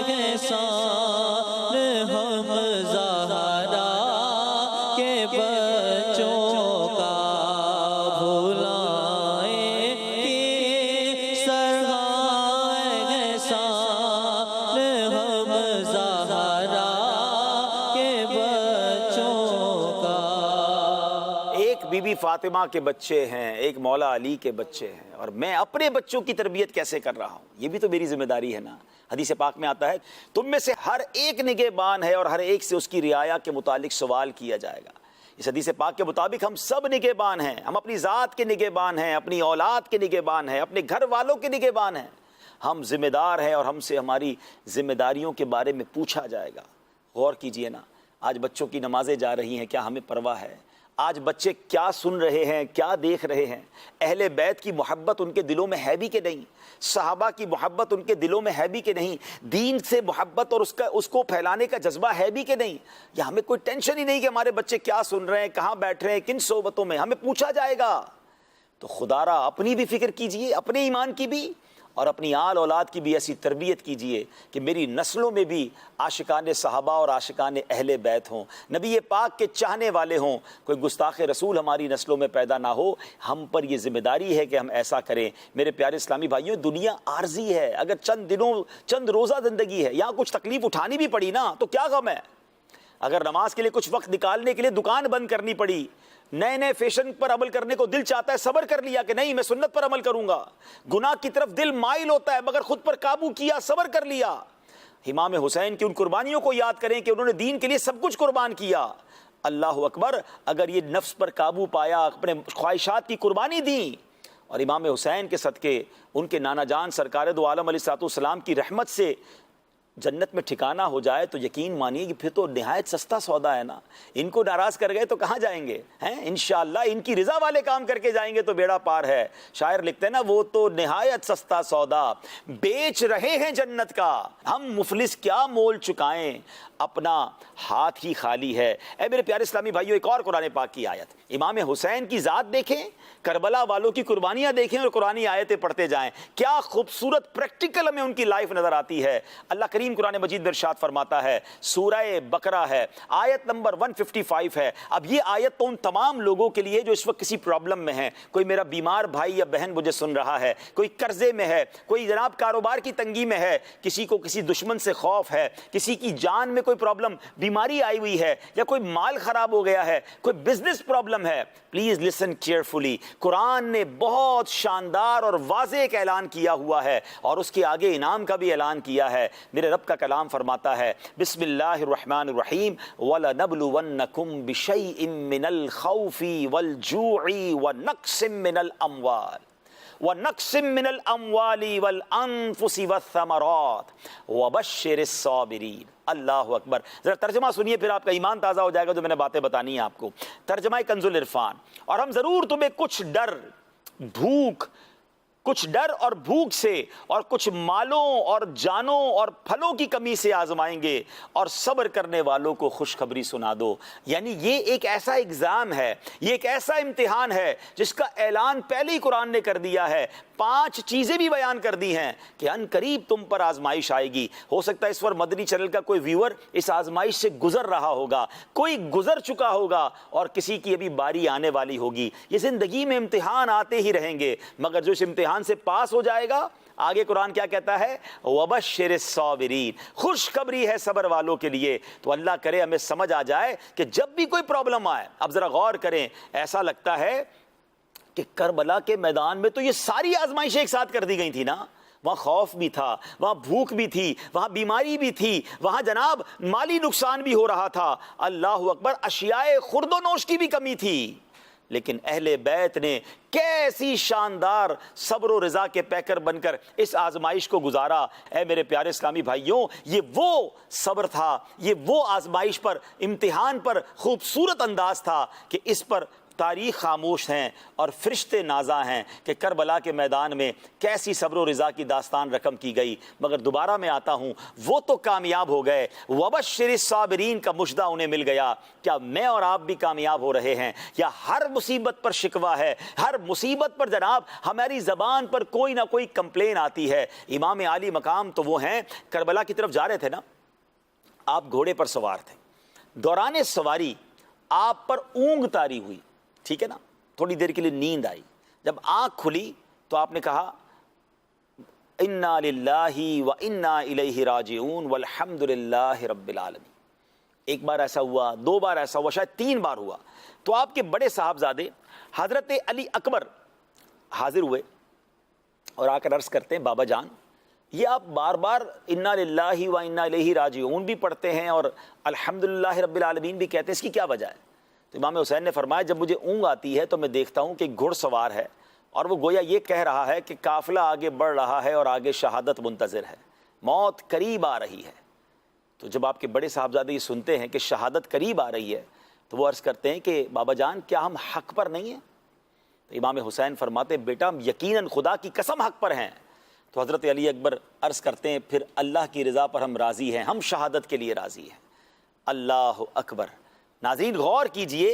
احسان ہم زہرا کے بچوں کا، بھلائیں کس طرح احسان ہم زہرا کے بچوں کا۔ ایک بی بی فاطمہ کے بچے ہیں، ایک مولا علی کے بچے ہیں، اور میں اپنے بچوں کی تربیت کیسے کر رہا ہوں؟ یہ بھی تو میری ذمہ داری ہے نا۔ حدیث پاک میں آتا ہے تم میں سے ہر ایک نگہبان ہے اور ہر ایک سے اس کی رعایا کے متعلق سوال کیا جائے گا۔ اس حدیث پاک کے مطابق ہم سب نگہبان ہیں، ہم اپنی ذات کے نگہبان ہیں، اپنی اولاد کے نگہبان ہیں، اپنے گھر والوں کے نگہبان ہیں۔ ہم ذمہ دار ہیں اور ہم سے ہماری ذمہ داریوں کے بارے میں پوچھا جائے گا۔ غور کیجئے نا، آج بچوں کی نمازیں جا رہی ہیں، کیا ہمیں پرواہ ہے؟ آج بچے کیا سن رہے ہیں، کیا دیکھ رہے ہیں؟ اہل بیت کی محبت ان کے دلوں میں ہے بھی کہ نہیں؟ صحابہ کی محبت ان کے دلوں میں ہے بھی کہ نہیں؟ دین سے محبت اور اس کو پھیلانے کا جذبہ ہے بھی کہ نہیں؟ یا ہمیں کوئی ٹینشن ہی نہیں کہ ہمارے بچے کیا سن رہے ہیں، کہاں بیٹھ رہے ہیں، کن صحبتوں میں؟ ہمیں پوچھا جائے گا۔ تو خدا را اپنی بھی فکر کیجئے، اپنے ایمان کی بھی، اور اپنی آل اولاد کی بھی ایسی تربیت کیجئے کہ میری نسلوں میں بھی عاشقان صحابہ اور عاشقان اہل بیت ہوں، نبی پاک کے چاہنے والے ہوں، کوئی گستاخ رسول ہماری نسلوں میں پیدا نہ ہو۔ ہم پر یہ ذمہ داری ہے کہ ہم ایسا کریں۔ میرے پیارے اسلامی بھائیوں، دنیا عارضی ہے، اگر چند روزہ زندگی ہے، یہاں کچھ تکلیف اٹھانی بھی پڑی نا تو کیا غم ہے؟ اگر نماز کے لیے کچھ وقت نکالنے کے لیے دکان بند کرنی پڑی، نئے فیشن پر عمل کرنے کو دل چاہتا ہے، صبر کر لیا کہ نہیں میں سنت پر عمل کروں گا۔ گناہ کی طرف دل مائل ہوتا ہے مگر خود پر قابو کیا، صبر کر لیا۔ امام حسین کی ان قربانیوں کو یاد کریں کہ انہوں نے دین کے لیے سب کچھ قربان کیا۔ اللہ اکبر، اگر یہ نفس پر قابو پایا، اپنے خواہشات کی قربانی دی، اور امام حسین کے صدقے ان کے نانا جان سرکار دو عالم علیہ الصلوۃ والسلام کی رحمت سے جنت میں ٹھکانہ ہو جائے تو یقین مانیے کہ پھر تو نہایت سستا سودا ہے نا. ان کو ناراض کر گئے تو کہاں جائیں گے ہیں؟ انشاءاللہ ان کی رضا والے کام کر کے جائیں گے تو بیڑا پار ہے. شاعر لکھتے ہیں نا وہ تو نہایت سستا سودا بیچ رہے ہیں جنت کا, ہم مفلس کیا مول چکائیں, اپنا ہاتھ ہی خالی ہے. اے میرے پیارے اسلامی بھائیو, ایک اور قرآن پاک کی آیت, امام حسین کی ذات دیکھیں, کربلا والوں کی قربانیاں دیکھیں اور قرآنی آیتیں پڑھتے جائیں. کیا خوبصورت پریکٹیکل ہمیں ان کی لائف نظر آتی ہے. اللہ کریم قرآن مجید میں ارشاد فرماتا ہے, سورہ بقرہ ہے, آیت نمبر 155 ہے. اب یہ آیت تو ان تمام لوگوں کے لیے جو اس وقت کسی پرابلم میں ہیں. کوئی میرا بیمار بھائی یا بہن مجھے سن رہا ہے, کوئی قرضے میں ہے, کوئی جناب کاروبار کی تنگی میں ہے, کسی کو کسی دشمن سے خوف ہے, کسی کی جان میں کوئی پرابلم بیماری آئی ہوئی ہے, یا کوئی مال خراب ہو گیا ہے, کوئی بزنس پرابلم ہے. Please listen carefully. قرآن نے بہت شاندار اور واضح ایک اعلان کیا ہوا ہے اور اس کے آگے انعام کا بھی اعلان کیا ہے. میرے رب کا کلام فرماتا ہے, بسم اللہ الرحمن الرحیم, وَلَنَبْلُوَنَّكُمْ بِشَيْءٍ مِّنَ الْخَوْفِ وَالْجُوعِ وَنَقْصٍ مِّنَ الْأَمْوَالِ وَنَقْصٍ مِّنَ الْأَمْوَالِ وَالْأَنفُسِ وَالثَّمَرَاتِ وَبَشِّرِ الصَّابِرِينَ. اللہ اکبر. ذرا ترجمہ سنیے پھر آپ کا ایمان تازہ ہو جائے گا جو میں نے باتیں بتانی ہیں آپ کو. ترجمہ کنز العرفان. اور ہم ضرور تمہیں کچھ ڈر اور بھوک سے اور کچھ مالوں اور جانوں اور پھلوں کی کمی سے آزمائیں گے اور صبر کرنے والوں کو خوشخبری سنا دو. یعنی یہ ایک ایسا ایگزام ہے, یہ ایک ایسا امتحان ہے جس کا اعلان پہلے ہی قرآن نے کر دیا ہے. 5 چیزیں بھی بیان کر دی ہیں کہ ان قریب تم پر آزمائش آئے گی. ہو سکتا ہے اس پر مدنی چینل کا کوئی ویور اس آزمائش سے گزر رہا ہوگا, کوئی گزر چکا ہوگا اور کسی کی ابھی باری آنے والی ہوگی. یہ زندگی میں امتحان آتے ہی رہیں گے, مگر جو اس امتحان سے پاس ہو جائے گا, آگے قرآن کیا کہتا ہے, وَبَشِّرِ الصَّابِرِينَ, خوشخبری ہے صبر والوں کے لیے. تو اللہ کرے ہمیں سمجھ آ جائے کہ جب بھی کوئی پرابلم آئے, اب ذرا غور کریں, ایسا لگتا ہے کہ کربلا کے میدان میں تو یہ ساری آزمائشیں ایک ساتھ کر دی گئی تھی نا. وہاں خوف بھی تھا, وہاں بھوک بھی تھی, وہاں بیماری بھی تھی, وہاں جناب مالی نقصان بھی ہو رہا تھا. اللہ اکبر. اشیاء خورد و نوش کی بھی کمی تھی, لیکن اہل بیت نے کیسی شاندار صبر و رضا کے پیکر بن کر اس آزمائش کو گزارا. اے میرے پیارے اسلامی بھائیوں, یہ وہ صبر تھا, یہ وہ آزمائش پر, امتحان پر خوبصورت انداز تھا کہ اس پر تاریخ خاموش ہیں اور فرشتے نازاں ہیں کہ کربلا کے میدان میں کیسی صبر و رضا کی داستان رقم کی گئی. مگر دوبارہ میں آتا ہوں, وہ تو کامیاب ہو گئے, وَبَشِّرِ الصَّابِرِينَ کا مژدہ انہیں مل گیا. کیا میں اور آپ بھی کامیاب ہو رہے ہیں, یا ہر مصیبت پر شکوہ ہے, ہر مصیبت پر جناب ہماری زبان پر کوئی نہ کوئی کمپلین آتی ہے. امام عالی مقام تو وہ ہیں, کربلا کی طرف جا رہے تھے نا, آپ گھوڑے پر سوار تھے, دوران سواری آپ پر اونگ طاری ہوئی, ٹھیک ہے نا, تھوڑی دیر کے لیے نیند آئی. جب آنکھ کھلی تو آپ نے کہا انا للہ و انا الیہ راجعون والحمد للہ رب العالمین. ایک بار ایسا ہوا, 2 بار ایسا ہوا, شاید 3 بار ہوا. تو آپ کے بڑے صاحبزادے حضرت علی اکبر حاضر ہوئے اور آ کر عرض کرتے ہیں, بابا جان, یہ آپ بار بار انا للہ و انا الیہ راجعون بھی پڑھتے ہیں اور الحمد للہ رب العالمین بھی کہتے ہیں, اس کی کیا وجہ ہے؟ تو امام حسین نے فرمایا, جب مجھے اونگ آتی ہے تو میں دیکھتا ہوں کہ گھڑ سوار ہے اور وہ گویا یہ کہہ رہا ہے کہ قافلہ آگے بڑھ رہا ہے اور آگے شہادت منتظر ہے, موت قریب آ رہی ہے. تو جب آپ کے بڑے صاحبزادے یہ سنتے ہیں کہ شہادت قریب آ رہی ہے تو وہ عرض کرتے ہیں کہ بابا جان کیا ہم حق پر نہیں ہیں؟ تو امام حسین فرماتے, بیٹا ہم یقیناً خدا کی قسم حق پر ہیں. تو حضرت علی اکبر عرض کرتے ہیں, پھر اللہ کی رضا پر ہم راضی ہیں, ہم شہادت کے لیے راضی ہیں. اللہ اکبر. ناظرین غور کیجئے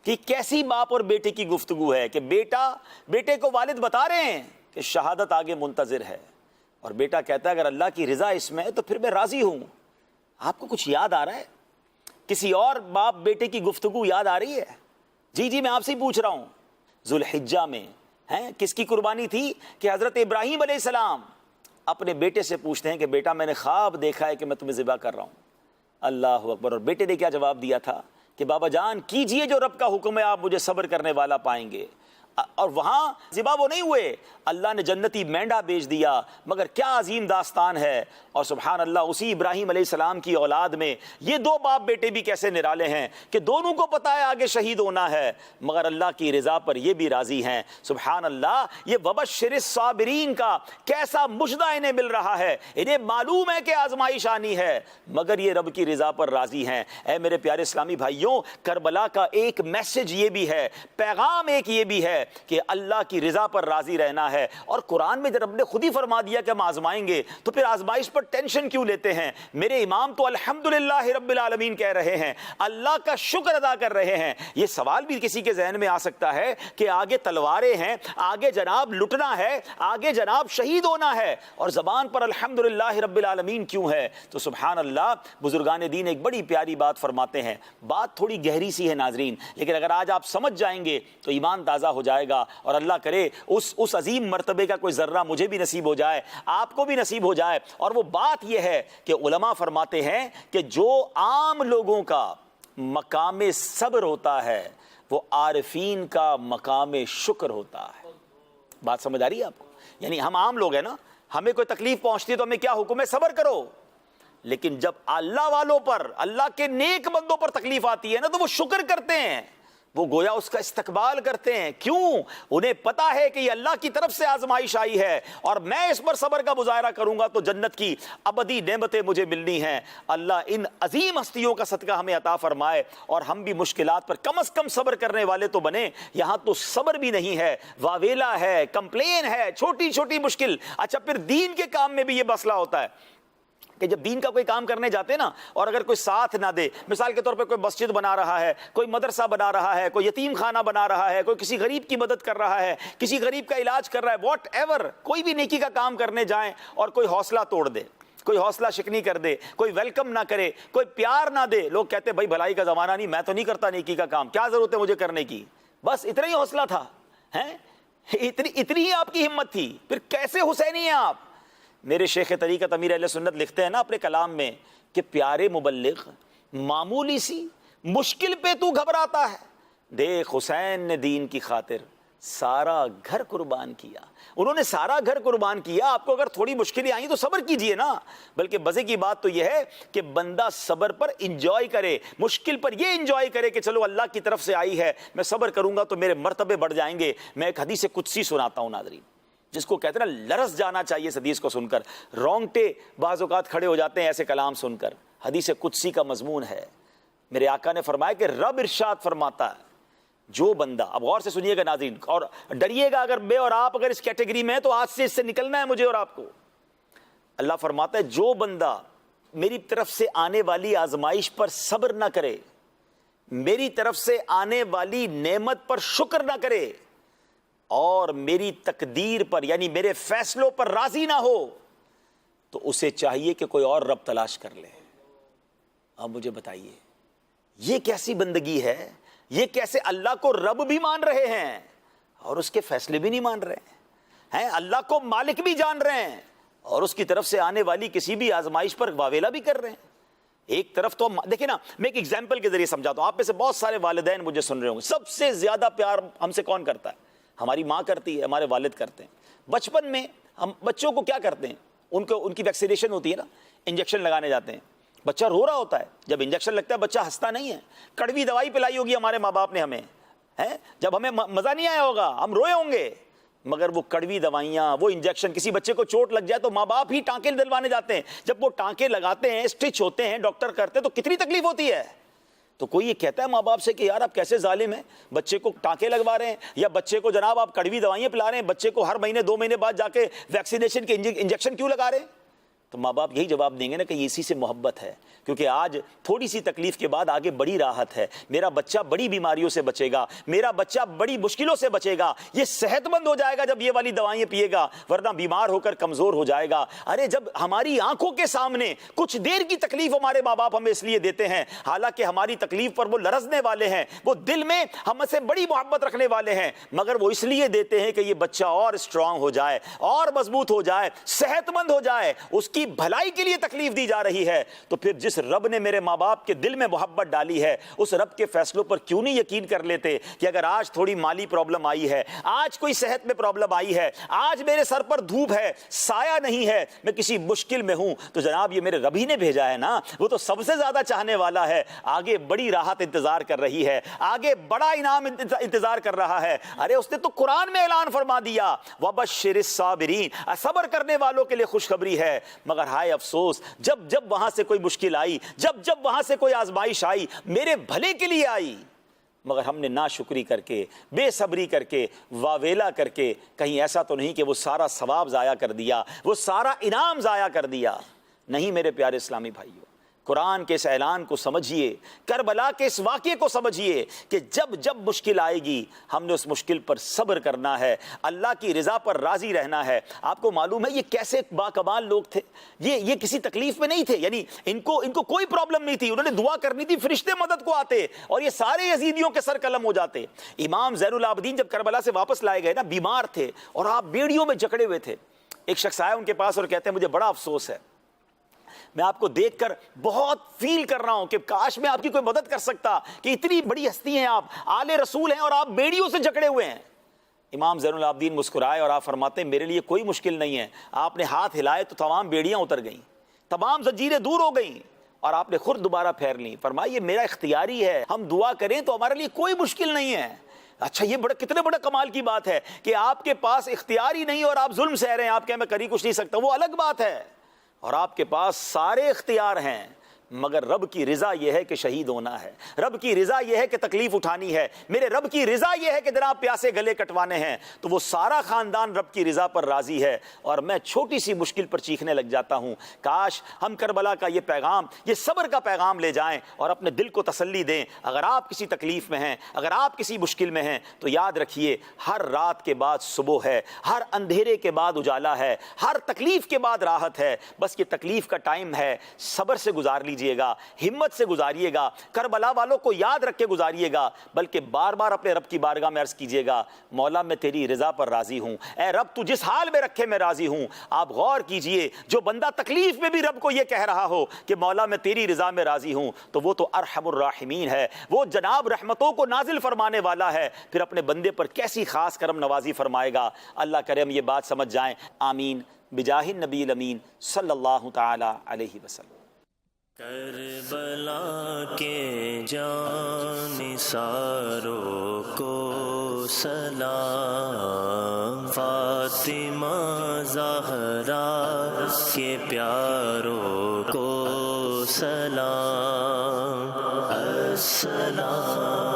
کہ کیسی باپ اور بیٹے کی گفتگو ہے کہ بیٹے کو والد بتا رہے ہیں کہ شہادت آگے منتظر ہے, اور بیٹا کہتا ہے اگر اللہ کی رضا اس میں ہے تو پھر میں راضی ہوں. آپ کو کچھ یاد آ رہا ہے؟ کسی اور باپ بیٹے کی گفتگو یاد آ رہی ہے؟ جی میں آپ سے پوچھ رہا ہوں. ذوالحجہ میں ہیں کس کی قربانی تھی کہ حضرت ابراہیم علیہ السلام اپنے بیٹے سے پوچھتے ہیں کہ بیٹا میں نے خواب دیکھا ہے کہ میں تمہیں ذبح کر رہا ہوں. اللہ اکبر. اور بیٹے نے کیا جواب دیا تھا کہ بابا جان کیجئے جو رب کا حکم ہے, آپ مجھے صبر کرنے والا پائیں گے. اور وہاں ذبح وہ نہیں ہوئے, اللہ نے جنتی مینڈا بیچ دیا. مگر کیا عظیم داستان ہے. اور سبحان اللہ, اسی ابراہیم علیہ السلام کی اولاد میں یہ دو باپ بیٹے بھی کیسے نرالے ہیں کہ دونوں کو پتا ہے آگے شہید ہونا ہے, مگر اللہ کی رضا پر یہ بھی راضی ہیں. سبحان اللہ, یہ وبشر الصابرین کا کیسا مجدہ انہیں مل رہا ہے. انہیں معلوم ہے کہ آزمائش آنی ہے, مگر یہ رب کی رضا پر راضی ہیں. اے میرے پیارے اسلامی بھائیوں, کربلا کا ایک میسج یہ بھی ہے, پیغام ایک یہ بھی ہے کہ اللہ کی رضا پر راضی رہنا ہے. اور قرآن میں جب رب نے خود ہی فرما دیا کہ ہم آزمائیں گے, تو پھر آزمائش پر ٹینشن کیوں لیتے ہیں؟ میرے امام تو الحمدللہ رب العالمین کہہ رہے ہیں, اللہ کا شکر ادا کر رہے ہیں. یہ سوال بھی کسی کے ذہن میں آ سکتا ہے کہ آگے تلواریں ہیں, آگے جناب لٹنا ہے, آگے جناب شہید ہونا ہے, اور زبان پر الحمدللہ رب العالمین کیوں ہے؟ تو سبحان اللہ, بزرگان دین ایک بڑی پیاری بات فرماتے ہیں. بات تھوڑی گہری سی ہے ناظرین, لیکن اگر آج آپ سمجھ جائیں گے تو ایمان تازہ ہو جائے گا, اور اللہ کرے اس عظیم مرتبے کا کوئی ذرہ مجھے بھی نصیب ہو جائے, آپ کو بھی نصیب ہو جائے. اور وہ بات یہ ہے کہ علماء فرماتے ہیں کہ جو عام لوگوں کا مقام صبر ہوتا ہے وہ عارفین کا مقام شکر ہوتا ہے. بات سمجھ آ رہی ہے آپ کو؟ یعنی ہم عام لوگ ہیں نا, ہمیں کوئی تکلیف پہنچتی ہے تو ہمیں کیا حکم ہے؟ صبر کرو. لیکن جب اللہ والوں پر, اللہ کے نیک بندوں پر تکلیف آتی ہے نا, تو وہ شکر کرتے ہیں, وہ گویا اس کا استقبال کرتے ہیں. کیوں؟ انہیں پتا ہے کہ یہ اللہ کی طرف سے آزمائش آئی ہے, اور میں اس پر صبر کا مظاہرہ کروں گا تو جنت کی ابدی نعمتیں مجھے ملنی ہیں. اللہ ان عظیم ہستیوں کا صدقہ ہمیں عطا فرمائے, اور ہم بھی مشکلات پر کم از کم صبر کرنے والے تو بنے. یہاں تو صبر بھی نہیں ہے, واویلا ہے, کمپلین ہے, چھوٹی چھوٹی مشکل. اچھا, پھر دین کے کام میں بھی یہ مسئلہ ہوتا ہے کہ جب دین کا کوئی کام کرنے جاتے ہیں نا, اور اگر کوئی ساتھ نہ دے, مثال کے طور پہ کوئی مسجد بنا رہا ہے, کوئی مدرسہ بنا رہا ہے, کوئی یتیم خانہ بنا رہا ہے, کوئی کسی غریب کی مدد کر رہا ہے, کسی غریب کا علاج کر رہا ہے, واٹ ایور, کوئی بھی نیکی کا کام کرنے جائیں اور کوئی حوصلہ توڑ دے, کوئی حوصلہ شکنی کر دے, کوئی ویلکم نہ کرے, کوئی پیار نہ دے, لوگ کہتے ہیں بھائی بھلائی کا زمانہ نہیں, میں تو نہیں کرتا نیکی کا کام, کیا ضرورت ہے مجھے کرنے کی, بس اتنا ہی حوصلہ تھا, اتنی ہی آپ کی ہمت تھی. پھر کیسے حسینی ہیں آپ؟ میرے شیخ طریقت امیر اہل سنت لکھتے ہیں نا اپنے کلام میں کہ پیارے مبلغ, معمولی سی مشکل پہ تو گھبراتا ہے, دیکھ حسین نے دین کی خاطر سارا گھر قربان کیا. انہوں نے سارا گھر قربان کیا. آپ کو اگر تھوڑی مشکلیں آئیں تو صبر کیجئے نا. بلکہ مزے کی بات تو یہ ہے کہ بندہ صبر پر انجوائے کرے, مشکل پر یہ انجوائے کرے کہ چلو اللہ کی طرف سے آئی ہے, میں صبر کروں گا تو میرے مرتبے بڑھ جائیں گے. میں ایک حدیث قدسی سناتا ہوں ناظرین, جس کو کہتے ہیں نا لرز جانا چاہیے اس حدیث کو سن کر, رونگٹے بعض اوقات کھڑے ہو جاتے ہیں ایسے کلام سن کر. حدیث قدسی کا مضمون ہے, میرے آقا نے فرمایا کہ رب ارشاد فرماتا ہے, جو بندہ, اب غور سے سنیے گا ناظرین اور ڈریے گا اگر میں اور آپ اگر اس کیٹیگری میں ہیں تو آج سے اس سے نکلنا ہے مجھے اور آپ کو. اللہ فرماتا ہے جو بندہ میری طرف سے آنے والی آزمائش پر صبر نہ کرے, میری طرف سے آنے والی نعمت پر شکر نہ کرے, اور میری تقدیر پر یعنی میرے فیصلوں پر راضی نہ ہو, تو اسے چاہیے کہ کوئی اور رب تلاش کر لے. اب مجھے بتائیے یہ کیسی بندگی ہے؟ یہ کیسے اللہ کو رب بھی مان رہے ہیں اور اس کے فیصلے بھی نہیں مان رہے ہیں, اللہ کو مالک بھی جان رہے ہیں اور اس کی طرف سے آنے والی کسی بھی آزمائش پر واویلا بھی کر رہے ہیں. ایک طرف تو دیکھیں نا, میں ایک ایگزامپل کے ذریعے سمجھاتا ہوں. آپ میں سے بہت سارے والدین مجھے سن رہے ہوں گے, سب سے زیادہ پیار ہم سے کون کرتا ہے؟ ہماری ماں کرتی ہے, ہمارے والد کرتے ہیں. بچپن میں ہم بچوں کو کیا کرتے ہیں, ان کی ویکسینیشن ہوتی ہے نا, انجیکشن لگانے جاتے ہیں. بچہ رو رہا ہوتا ہے, جب انجیکشن لگتا ہے بچہ ہنستا نہیں ہے. کڑوی دوائی پلائی ہوگی ہمارے ماں باپ نے ہمیں, جب ہمیں مزہ نہیں آیا ہوگا, ہم روئے ہوں گے, مگر وہ کڑوی دوائیاں, وہ انجیکشن, کسی بچے کو چوٹ لگ جائے تو ماں باپ ہی ٹانکے دلوانے جاتے ہیں. جب وہ ٹانکے لگاتے ہیں, اسٹچ ہوتے ہیں, ڈاکٹر کرتے ہیں, تو کتنی تکلیف ہوتی ہے. تو کوئی یہ کہتا ہے ماں باپ سے کہ یار آپ کیسے ظالم ہیں, بچے کو ٹانکے لگوا رہے ہیں, یا بچے کو جناب آپ کڑوی دوائیاں پلا رہے ہیں, بچے کو ہر مہینے 2 مہینے بعد جا کے ویکسینیشن کے انجیکشن کیوں لگا رہے ہیں؟ تو ماں باپ یہی جواب دیں گے نا کہ اسی سے محبت ہے, کیونکہ آج تھوڑی سی تکلیف کے بعد آگے بڑی راحت ہے. میرا بچہ بڑی بیماریوں سے بچے گا, میرا بچہ بڑی مشکلوں سے بچے گا, یہ صحت مند ہو جائے گا جب یہ والی دوائیں پیے گا, ورنہ بیمار ہو کر کمزور ہو جائے گا. ارے جب ہماری آنکھوں کے سامنے کچھ دیر کی تکلیف ہمارے ماں باپ ہمیں اس لیے دیتے ہیں, حالانکہ ہماری تکلیف پر وہ لرزنے والے ہیں, وہ دل میں ہم سے بڑی محبت رکھنے والے ہیں, مگر وہ اس لیے دیتے ہیں کہ یہ بچہ اور اسٹرانگ ہو جائے, اور مضبوط ہو جائے, صحت مند ہو جائے, اس کی کی بھلائی کے لیے تکلیف دی جا رہی ہے، تو پھر جس رب نے میرے ماں باپ کے دل میں محبت ڈالی ہے اس رب کے فیصلوں پر کیوں نہیں یقین کر لیتے کہ اگر آج تھوڑی مالی پرابلم آئی ہے، آج کوئی صحت میں پرابلم آئی ہے، آج میرے سر پر دھوپ ہے، سایہ نہیں ہے، میں کسی مشکل میں ہوں، تو جناب یہ میرے رب ہی نے بھیجا ہے نا، وہ تو سب سے زیادہ چاہنے والا ہے، آگے بڑی راحت انتظار کر رہی ہے، آگے بڑا انعام انتظار کر رہا ہے۔ ارے اس نے تو قرآن میں اعلان فرما دیا وَبَشِّرِ الصَّابِرِينَ، صبر کرنے والوں کے لیے خوشخبری ہے۔ مگر ہائے افسوس، جب وہاں سے کوئی مشکل آئی، جب وہاں سے کوئی آزمائش آئی، میرے بھلے کے لیے آئی، مگر ہم نے ناشکری کر کے، بے صبری کر کے، واویلا کر کے، کہیں ایسا تو نہیں کہ وہ سارا ثواب ضائع کر دیا، وہ سارا انعام ضائع کر دیا؟ نہیں میرے پیارے اسلامی بھائیوں، قرآن کے اس اعلان کو سمجھیے، کربلا کے اس واقعے کو سمجھیے کہ جب مشکل آئے گی ہم نے اس مشکل پر صبر کرنا ہے، اللہ کی رضا پر راضی رہنا ہے۔ آپ کو معلوم ہے یہ کیسے باکمال لوگ تھے، یہ کسی تکلیف میں نہیں تھے، یعنی ان کو کوئی پرابلم نہیں تھی، انہوں نے دعا کرنی تھی، فرشتے مدد کو آتے اور یہ سارے یزیدیوں کے سر قلم ہو جاتے۔ امام زین العابدین جب کربلا سے واپس لائے گئے نا، بیمار تھے اور آپ بیڑیوں میں جکڑے ہوئے تھے۔ ایک شخص آیا ان کے پاس اور کہتے ہیں مجھے بڑا افسوس ہے، میں آپ کو دیکھ کر بہت فیل کر رہا ہوں کہ کاش میں آپ کی کوئی مدد کر سکتا، کہ اتنی بڑی ہستی ہیں آپ، آل رسول ہیں اور آپ بیڑیوں سے جکڑے ہوئے ہیں۔ امام زین العابدین مسکرائے اور آپ فرماتے ہیں میرے لیے کوئی مشکل نہیں ہے۔ آپ نے ہاتھ ہلائے تو تمام بیڑیاں اتر گئیں، تمام زنجیریں دور ہو گئیں اور آپ نے خود دوبارہ پھیر لیں۔ فرمایا یہ میرا اختیاری ہے، ہم دعا کریں تو ہمارے لیے کوئی مشکل نہیں ہے۔ اچھا یہ کتنے بڑا کمال کی بات ہے کہ آپ کے پاس اختیار ہی نہیں اور آپ ظلم سہ رہے ہیں، آپ کہیں میں کر ہی کچھ نہیں سکتا، وہ الگ بات ہے، اور آپ کے پاس سارے اختیار ہیں، مگر رب کی رضا یہ ہے کہ شہید ہونا ہے، رب کی رضا یہ ہے کہ تکلیف اٹھانی ہے، میرے رب کی رضا یہ ہے کہ جناب پیاسے گلے کٹوانے ہیں، تو وہ سارا خاندان رب کی رضا پر راضی ہے اور میں چھوٹی سی مشکل پر چیخنے لگ جاتا ہوں۔ کاش ہم کربلا کا یہ پیغام، یہ صبر کا پیغام لے جائیں اور اپنے دل کو تسلی دیں۔ اگر آپ کسی تکلیف میں ہیں، اگر آپ کسی مشکل میں ہیں، تو یاد رکھیے ہر رات کے بعد صبح ہے، ہر اندھیرے کے بعد اجالا ہے، ہر تکلیف کے بعد راحت ہے۔ بس یہ تکلیف کا ٹائم ہے، صبر سے گزار لیجیے گا، ہمت سے گزاریے گا، کربلا والوں کو یاد رکھ کے گزاریے گا، بلکہ بار بار اپنے رب کی بارگاہ میں عرض کیجیے گا مولا میں تیری رضا پر راضی ہوں، اے رب تو جس حال میں رکھے میں راضی ہوں۔ آپ غور کیجئے، جو بندہ تکلیف میں بھی رب کو یہ کہہ رہا ہو کہ مولا میں تیری رضا میں راضی ہوں، تو وہ تو ارحم الراحمین ہے، وہ جناب رحمتوں کو نازل فرمانے والا ہے، پھر اپنے بندے پر کیسی خاص کرم نوازی فرمائے گا۔ اللہ کرے ہم یہ بات سمجھ جائیں، آمین، بجاہ النبی الامین صلی اللہ تعالی علیہ وسلم۔ کربلا کے جانثاروں کو سلام، فاطمہ زہرا کے پیاروں کو سلام، السلام